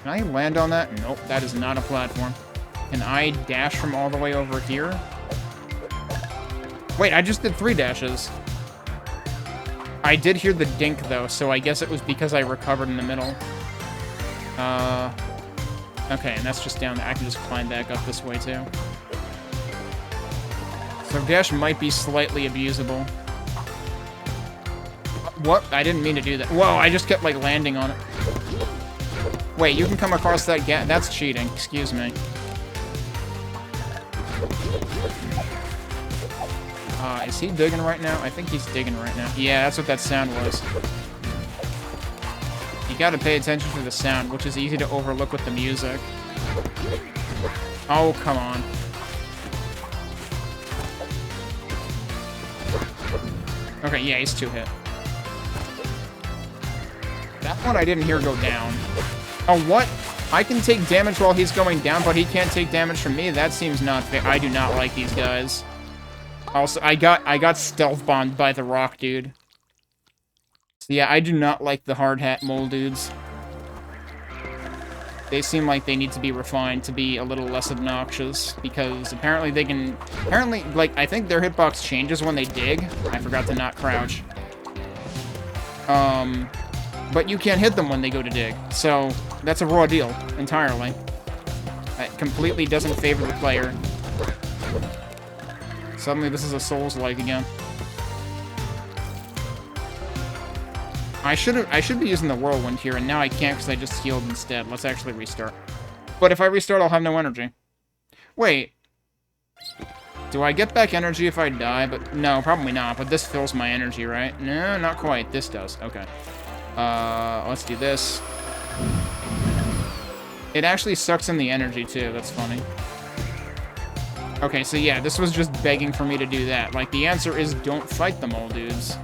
Can I land on that? Nope, that is not a platform. Can I dash from all the way over here? Wait, I just did 3 dashes. I did hear the dink, though, so I guess it was because I recovered in the middle. Okay, and that's just down there. I can just climb back up this way, too. So dash might be slightly abusable. What? I didn't mean to do that. Whoa, I just kept, like, landing on it. Wait, you can come across that gap? That's cheating. Excuse me. Is he digging right now? I think he's digging right now. Yeah, that's what that sound was. You gotta pay attention to the sound, which is easy to overlook with the music. Oh, come on. Okay, yeah, he's 2 hit. That one I didn't hear go down. Oh, what? I can take damage while he's going down, but he can't take damage from me? That seems not fair. I do not like these guys. Also, I got stealth bombed by the rock dude. So yeah, I do not like the hard hat mole dudes. They seem like they need to be refined to be a little less obnoxious, because apparently they can... Apparently, like, I think their hitbox changes when they dig. I forgot to not crouch. But you can't hit them when they go to dig. So, that's a raw deal, entirely. That completely doesn't favor the player. Suddenly, this is a Souls-like again. I should be using the Whirlwind here, and now I can't because I just healed instead. Let's actually restart. But if I restart, I'll have no energy. Wait. Do I get back energy if I die? But no, probably not. But this fills my energy, right? No, not quite. This does. Okay. Let's do this. It actually sucks in the energy, too. That's funny. Okay, so yeah, this was just begging for me to do that. Like, the answer is don't fight them all, dudes.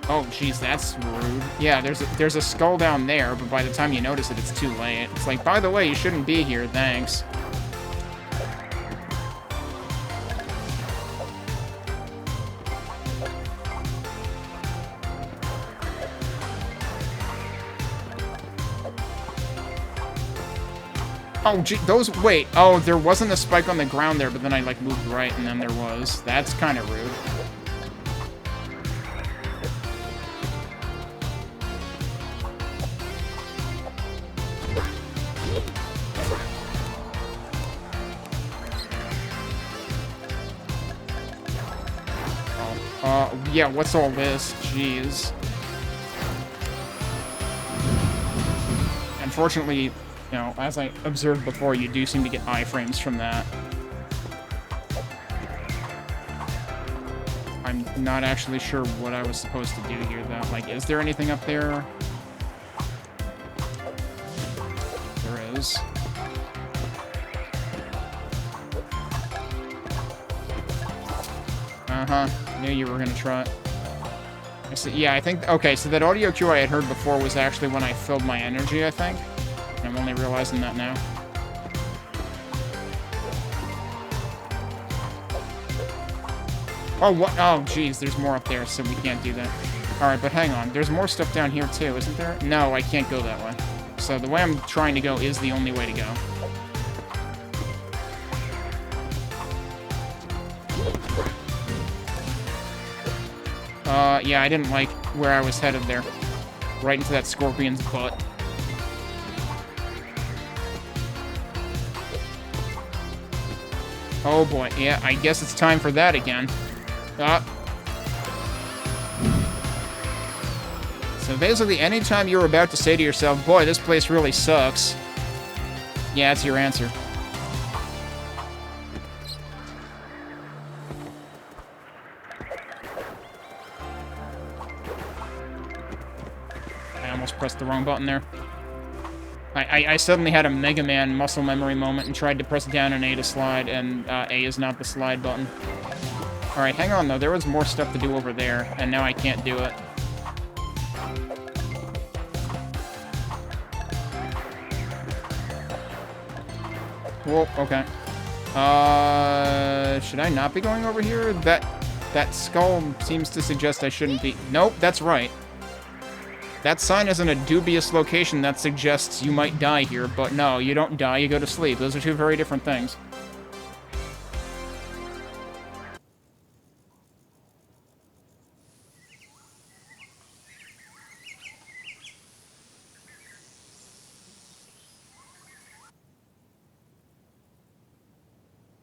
Oh, jeez, that's rude. Yeah, there's a skull down there, but by the time you notice it, it's too late. It's like, by the way, you shouldn't be here, thanks. Oh, gee, wait. Oh, there wasn't a spike on the ground there, but then I, like, moved right, and then there was. That's kind of rude. Yeah, what's all this? Jeez. Unfortunately, you know, as I observed before, you do seem to get iframes from that. I'm not actually sure what I was supposed to do here, though. Like, is there anything up there? There is. Uh-huh. Knew you were gonna try it. Yeah, I think... Okay, so that audio cue I had heard before was actually when I filled my energy, I think. I'm only realizing that now. Oh, what? Oh, jeez, there's more up there, so we can't do that. Alright, but hang on. There's more stuff down here, too, isn't there? No, I can't go that way. So the way I'm trying to go is the only way to go. Yeah, I didn't like where I was headed there. Right into that scorpion's butt. Oh boy, yeah, I guess it's time for that again. So basically, anytime you're about to say to yourself, boy, this place really sucks, yeah, that's your answer. I almost pressed the wrong button there. I suddenly had a Mega Man muscle memory moment and tried to press down and A to slide, and A is not the slide button. Alright, hang on though, there was more stuff to do over there, and now I can't do it. Whoa, okay. Should I not be going over here? That skull seems to suggest I shouldn't be... Nope, that's right. That sign is in a dubious location that suggests you might die here, but no, you don't die, you go to sleep. Those are two very different things.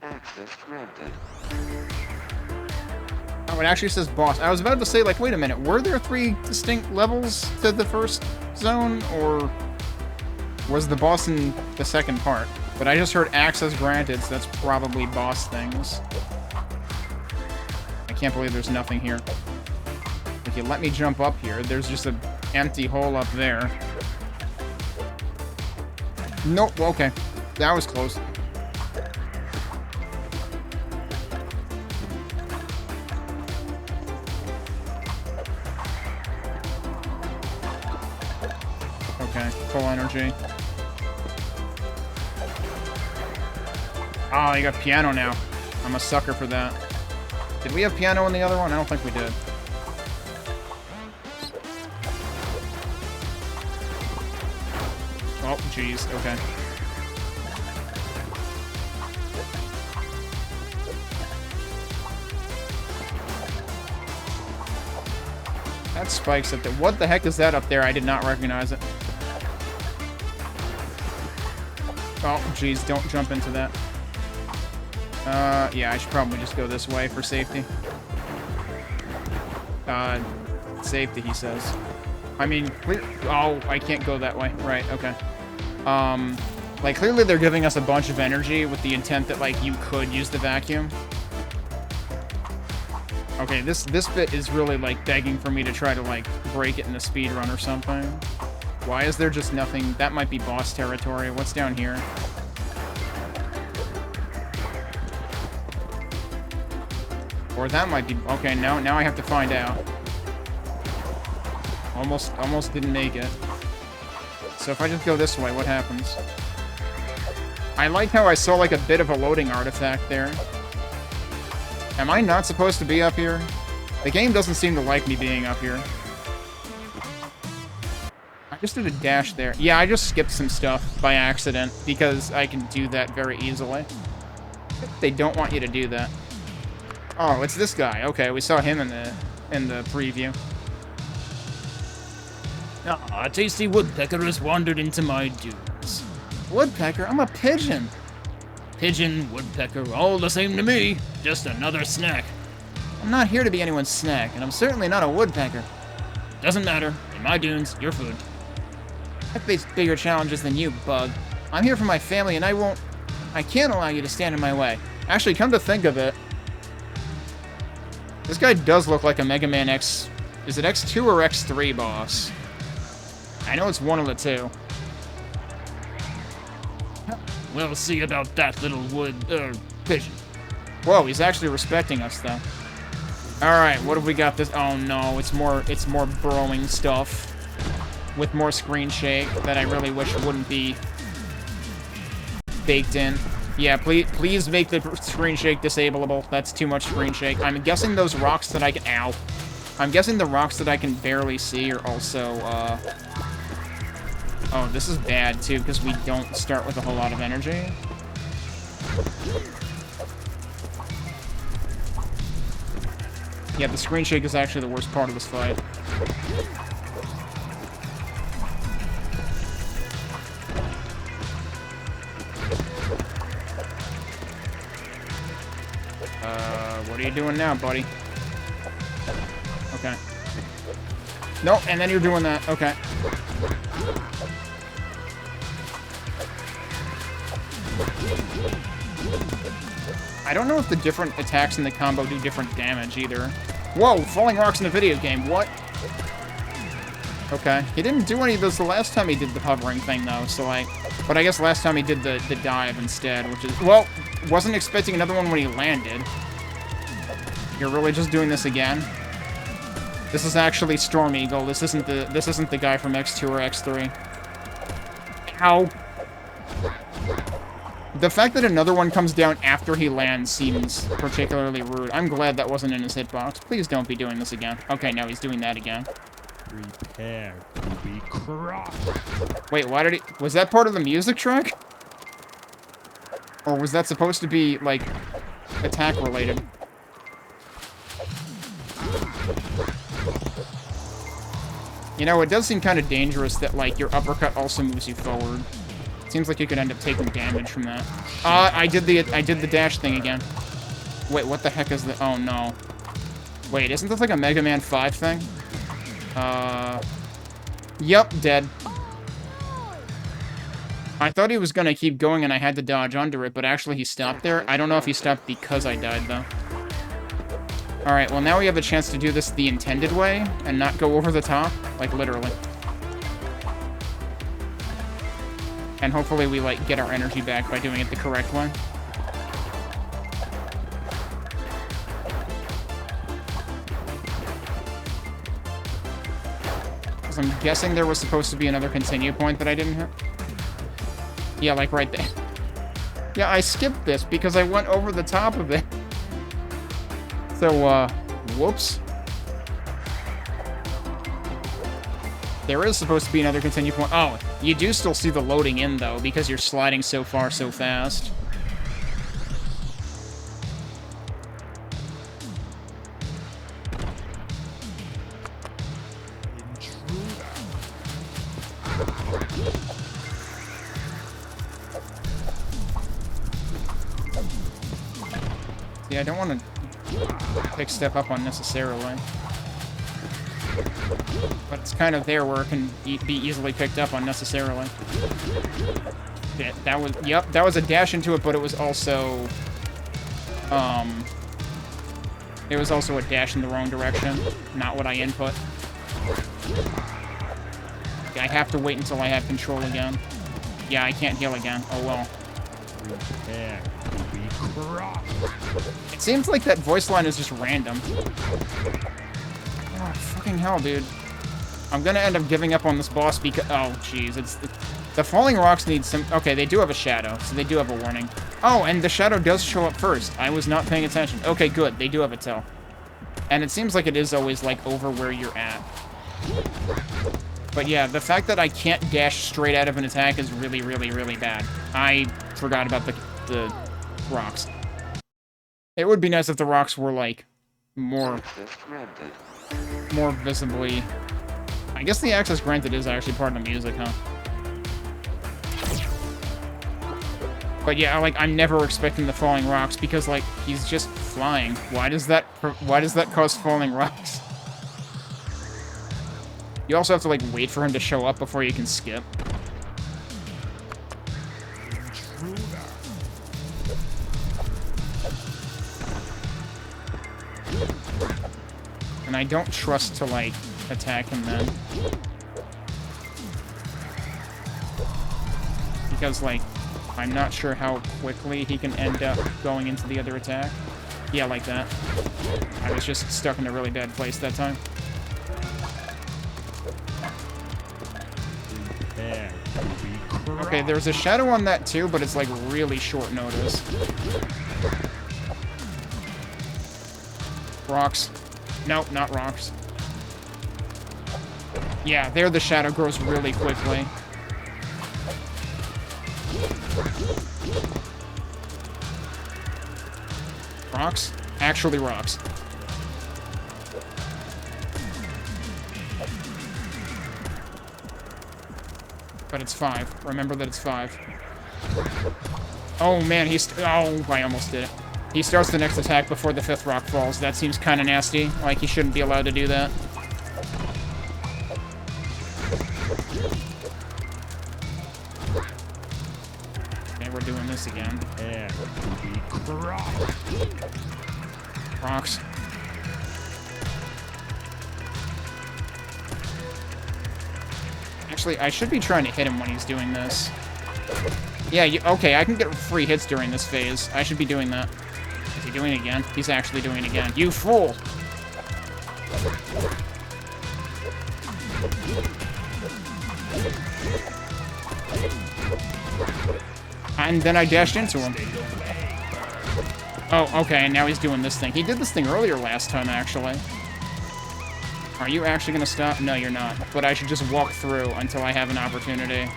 Access granted. Oh, it actually says boss. I was about to say, like, wait a minute, were there 3 distinct levels to the first zone, or was the boss in the second part? But I just heard access granted, so that's probably boss things. I can't believe there's nothing here. If you let me jump up here, there's just an empty hole up there. Nope, okay. That was close. Okay, full energy. Oh, you got piano now. I'm a sucker for that. Did we have piano in the other one? I don't think we did. Oh, jeez. Okay. That spikes at the... What the heck is that up there? I did not recognize it. Oh, jeez. Don't jump into that. Yeah, I should probably just go this way for safety. Safety, he says. I mean, oh, I can't go that way. Right, okay. Like, clearly they're giving us a bunch of energy with the intent that, like, you could use the vacuum. Okay, this bit is really, like, begging for me to try to, like, break it in the speedrun or something. Why is there just nothing? That might be boss territory. What's down here? Or that might be... Okay, now I have to find out. Almost didn't make it. So if I just go this way, what happens? I like how I saw, like, a bit of a loading artifact there. Am I not supposed to be up here? The game doesn't seem to like me being up here. I just did a dash there. Yeah, I just skipped some stuff by accident, because I can do that very easily. They don't want you to do that. Oh, it's this guy. Okay, we saw him in the preview. Ah, a tasty woodpecker has wandered into my dunes. Woodpecker? I'm a pigeon. Pigeon, woodpecker, all the same to me. Just another snack. I'm not here to be anyone's snack, and I'm certainly not a woodpecker. Doesn't matter. In my dunes, your food. I face bigger challenges than you, Bug. I'm here for my family, and I can't allow you to stand in my way. Actually, come to think of it, This guy does look like a Mega Man X... Is it X2 or X3 boss? I know it's one of the two. We'll see about that little pigeon. Whoa, he's actually respecting us, though. Alright, what have we got this? Oh no, it's more burrowing stuff. With more screen shake that I really wish wouldn't be baked in. Yeah, please make the screen shake disableable. That's too much screen shake. I'm guessing those rocks that I can... Ow. I'm guessing the rocks that I can barely see are also, Oh, this is bad, too, because we don't start with a whole lot of energy. Yeah, the screen shake is actually the worst part of this fight. What are you doing now, buddy? Okay. Nope, and then you're doing that. Okay. I don't know if the different attacks in the combo do different damage, either. Whoa, falling rocks in a video game. What? Okay. He didn't do any of this the last time he did the hovering thing, though, so, like... But I guess last time he did the dive instead, which is... Well, wasn't expecting another one when he landed. You're really just doing this again? This is actually Storm Eagle. This isn't the guy from X2 or X3. Ow. The fact that another one comes down after he lands seems particularly rude. I'm glad that wasn't in his hitbox. Please don't be doing this again. Okay, now he's doing that again. Prepare to be crushed. Wait, why did he... Was that part of the music track? Or was that supposed to be, like, attack-related? You know, it does seem kind of dangerous that, like, your uppercut also moves you forward. Seems like you could end up taking damage from that. I did the dash thing again. Wait, what the heck is the... Oh, no. Wait, isn't this like a Mega Man 5 thing? Yep, dead. I thought he was gonna keep going and I had to dodge under it, but actually he stopped there. I don't know if he stopped because I died, though. Alright, well now we have a chance to do this the intended way and not go over the top. Like, literally. And hopefully we, like, get our energy back by doing it the correct way. Because I'm guessing there was supposed to be another continue point that I didn't hit. Yeah, like right there. Yeah, I skipped this because I went over the top of it. So, whoops. There is supposed to be another continue point. Oh, you do still see the loading in, though, because you're sliding so far so fast. See, I don't want to pick step up unnecessarily. But it's kind of there where it can be easily picked up unnecessarily. That was, yep, that was a dash into it, but it was also, a dash in the wrong direction. Not what I input. I have to wait until I have control again. Yeah, I can't heal again. Oh well. It seems like that voice line is just random. Oh, fucking hell, dude. I'm gonna end up giving up on this boss because... Oh, jeez. The falling rocks need some... Okay, they do have a shadow, so they do have a warning. Oh, and the shadow does show up first. I was not paying attention. Okay, good. They do have a tell. And it seems like it is always, like, over where you're at. But yeah, the fact that I can't dash straight out of an attack is really, really, really bad. I forgot about the rocks. It would be nice if the rocks were, like, more visibly... I guess the access granted is actually part of the music, huh? But yeah, like, I'm never expecting the falling rocks because, like, he's just flying. Why does that cause falling rocks? You also have to, like, wait for him to show up before you can skip. And I don't trust to, like, attack him then. Because, like, I'm not sure how quickly he can end up going into the other attack. Yeah, like that. I was just stuck in a really bad place that time. Okay, there's a shadow on that too, but it's like really short notice. Rocks. Nope, not rocks. Yeah, there the shadow grows really quickly. Rocks? Actually rocks. But it's 5. Remember that it's 5. Oh, man, oh, I almost did it. He starts the next attack before the 5th rock falls. That seems kind of nasty. Like, he shouldn't be allowed to do that. Okay, we're doing this again. Rocks. Actually, I should be trying to hit him when he's doing this. Yeah, okay, I can get free hits during this phase. I should be doing that. Is he doing it again? He's actually doing it again. You fool! And then I dashed into him. Oh, okay, and now he's doing this thing. He did this thing earlier last time, actually. Are you actually gonna stop? No, you're not. But I should just walk through until I have an opportunity.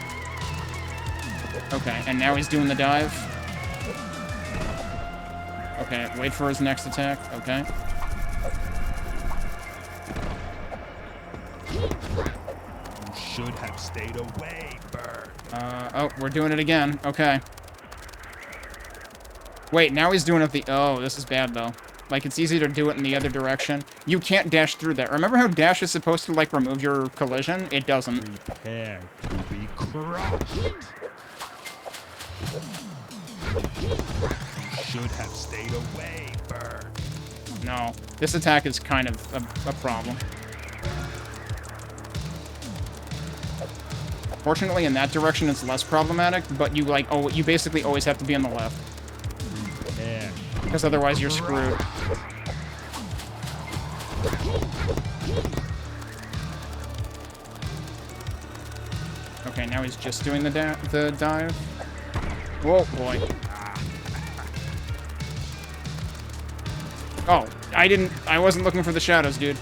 Okay, and now he's doing the dive. Okay, wait for his next attack. Okay. You should have stayed away, bird. Oh, we're doing it again. Okay. Wait, now he's doing it the... Oh, this is bad, though. Like, it's easy to do it in the other direction. You can't dash through that. Remember how dash is supposed to, like, remove your collision? It doesn't. Prepare to be crushed. You should have stayed away, bird. No. This attack is kind of a problem. Fortunately, in that direction, it's less problematic, but you, like, oh, you basically always have to be on the left. Yeah. Because otherwise you're screwed. Okay, now he's just doing the dive. Whoa, boy. Oh, I wasn't looking for the shadows, dude.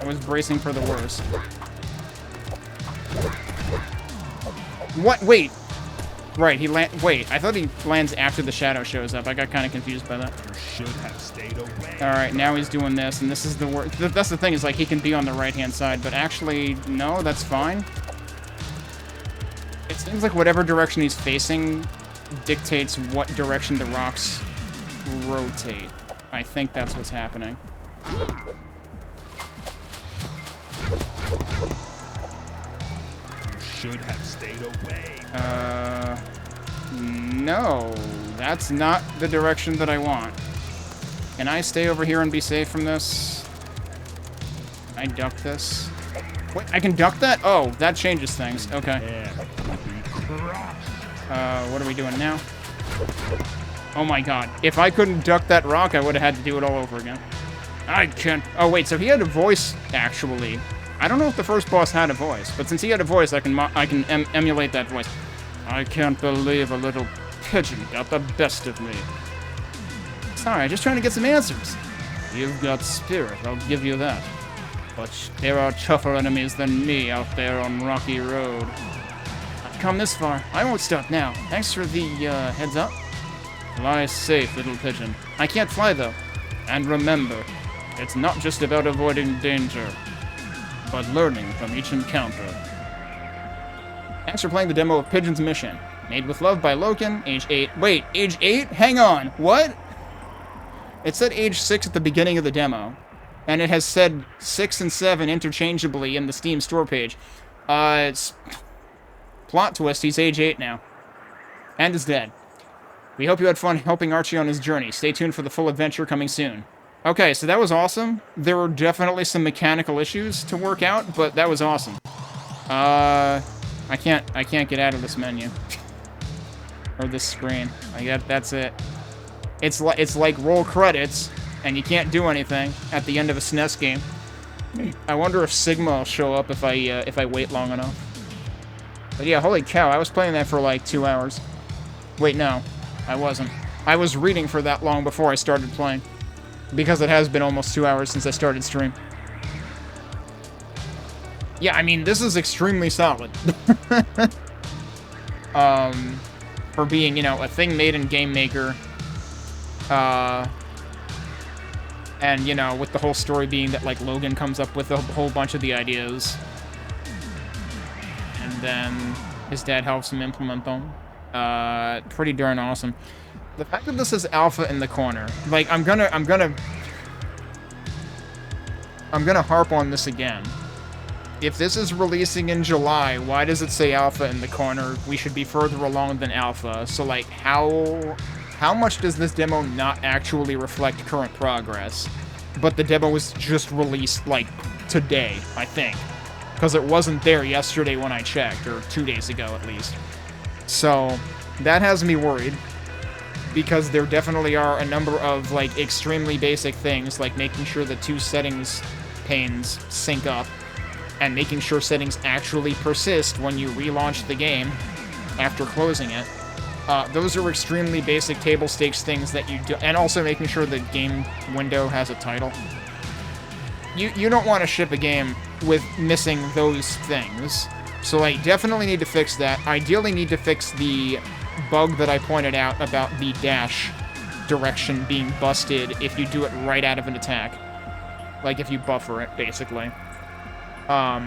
I was bracing for the worst. What? Wait. Right, wait, I thought he lands after the shadow shows up. I got kind of confused by that. You should have stayed away. Alright, now he's doing this, and this is the worst. That's the thing, is like he can be on the right-hand side, but actually, no, that's fine. It seems like whatever direction he's facing dictates what direction the rocks rotate. I think that's what's happening. You should have stayed away. No, that's not the direction that I want. Can I stay over here and be safe from this? Can I duck this? Wait, I can duck that? Oh, that changes things. Okay. What are we doing now? Oh my god. If I couldn't duck that rock, I would have had to do it all over again. I can't... Oh, wait, so he had a voice, actually. I don't know if the first boss had a voice, but since he had a voice, I can emulate that voice. I can't believe a little pigeon got the best of me. Sorry, just trying to get some answers. You've got spirit, I'll give you that. But there are tougher enemies than me out there on Rocky Road. I've come this far. I won't stop now. Thanks for the, heads up. Fly safe, little pigeon. I can't fly, though. And remember, it's not just about avoiding danger, but learning from each encounter. Thanks for playing the demo of Pigeon's Mission. Made with love by Loken, age 8. Wait, age 8? Hang on, what? It said age 6 at the beginning of the demo. And it has said 6 and 7 interchangeably in the Steam store page. It's... Plot twist, he's age 8 now. And is dead. We hope you had fun helping Archie on his journey. Stay tuned for the full adventure coming soon. Okay, so that was awesome. There were definitely some mechanical issues to work out, but that was awesome. I can't get out of this menu. Or this screen. That's it. It's like roll credits, and you can't do anything at the end of a SNES game. I wonder if Sigma will show up if I wait long enough. But yeah, holy cow, I was playing that for like 2 hours. Wait, no, I wasn't. I was reading for that long before I started playing. Because it has been almost 2 hours since I started stream. Yeah, I mean, this is extremely solid. For being, you know, a thing made in Game Maker. And, you know, with the whole story being that, like, Logan comes up with a whole bunch of the ideas. And then his dad helps him implement them. Pretty darn awesome. The fact that this is alpha in the corner, like, I'm gonna harp on this again. If this is releasing in July, why does it say alpha in the corner? We should be further along than alpha. So, like, how much does this demo not actually reflect current progress? But the demo was just released, like, today, I think. Because it wasn't there yesterday when I checked, or 2 days ago at least. So, that has me worried. Because there definitely are a number of, like, extremely basic things, like making sure the 2 settings panes sync up, and making sure settings actually persist when you relaunch the game after closing it. Those are extremely basic table stakes things that you do, and also making sure the game window has a title. You don't want to ship a game with missing those things. So, like, definitely need to fix that. Ideally need to fix the bug that I pointed out about the dash direction being busted if you do it right out of an attack. Like, if you buffer it, basically. But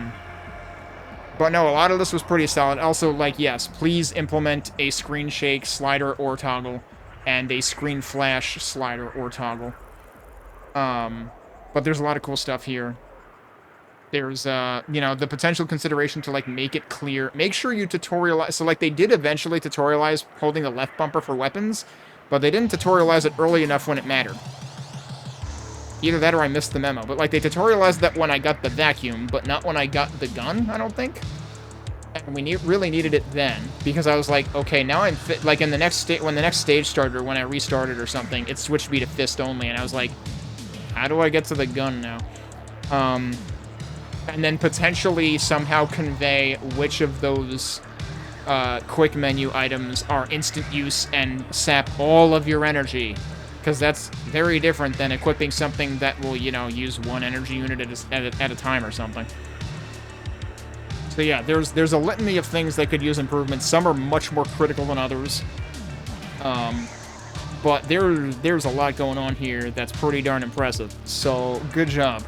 no, a lot of this was pretty solid. Also, like, yes, please implement a screen shake slider or toggle, and a screen flash slider or toggle. But there's a lot of cool stuff here. There's, you know, the potential consideration to, like, make it clear. Make sure you tutorialize. So, like, they did eventually tutorialize holding the left bumper for weapons, but they didn't tutorialize it early enough when it mattered. Either that or I missed the memo. But, like, they tutorialized that when I got the vacuum, but not when I got the gun, I don't think. And we really needed it then, because I was like, okay, now I'm like, in the next when the next stage started, or when I restarted or something, it switched me to fist only, and I was like, how do I get to the gun now? And then potentially somehow convey which of those quick menu items are instant use and sap all of your energy. Because that's very different than equipping something that will, you know, use 1 energy unit at a time or something. So yeah, there's a litany of things that could use improvements. Some are much more critical than others. But there's a lot going on here that's pretty darn impressive. So, good job.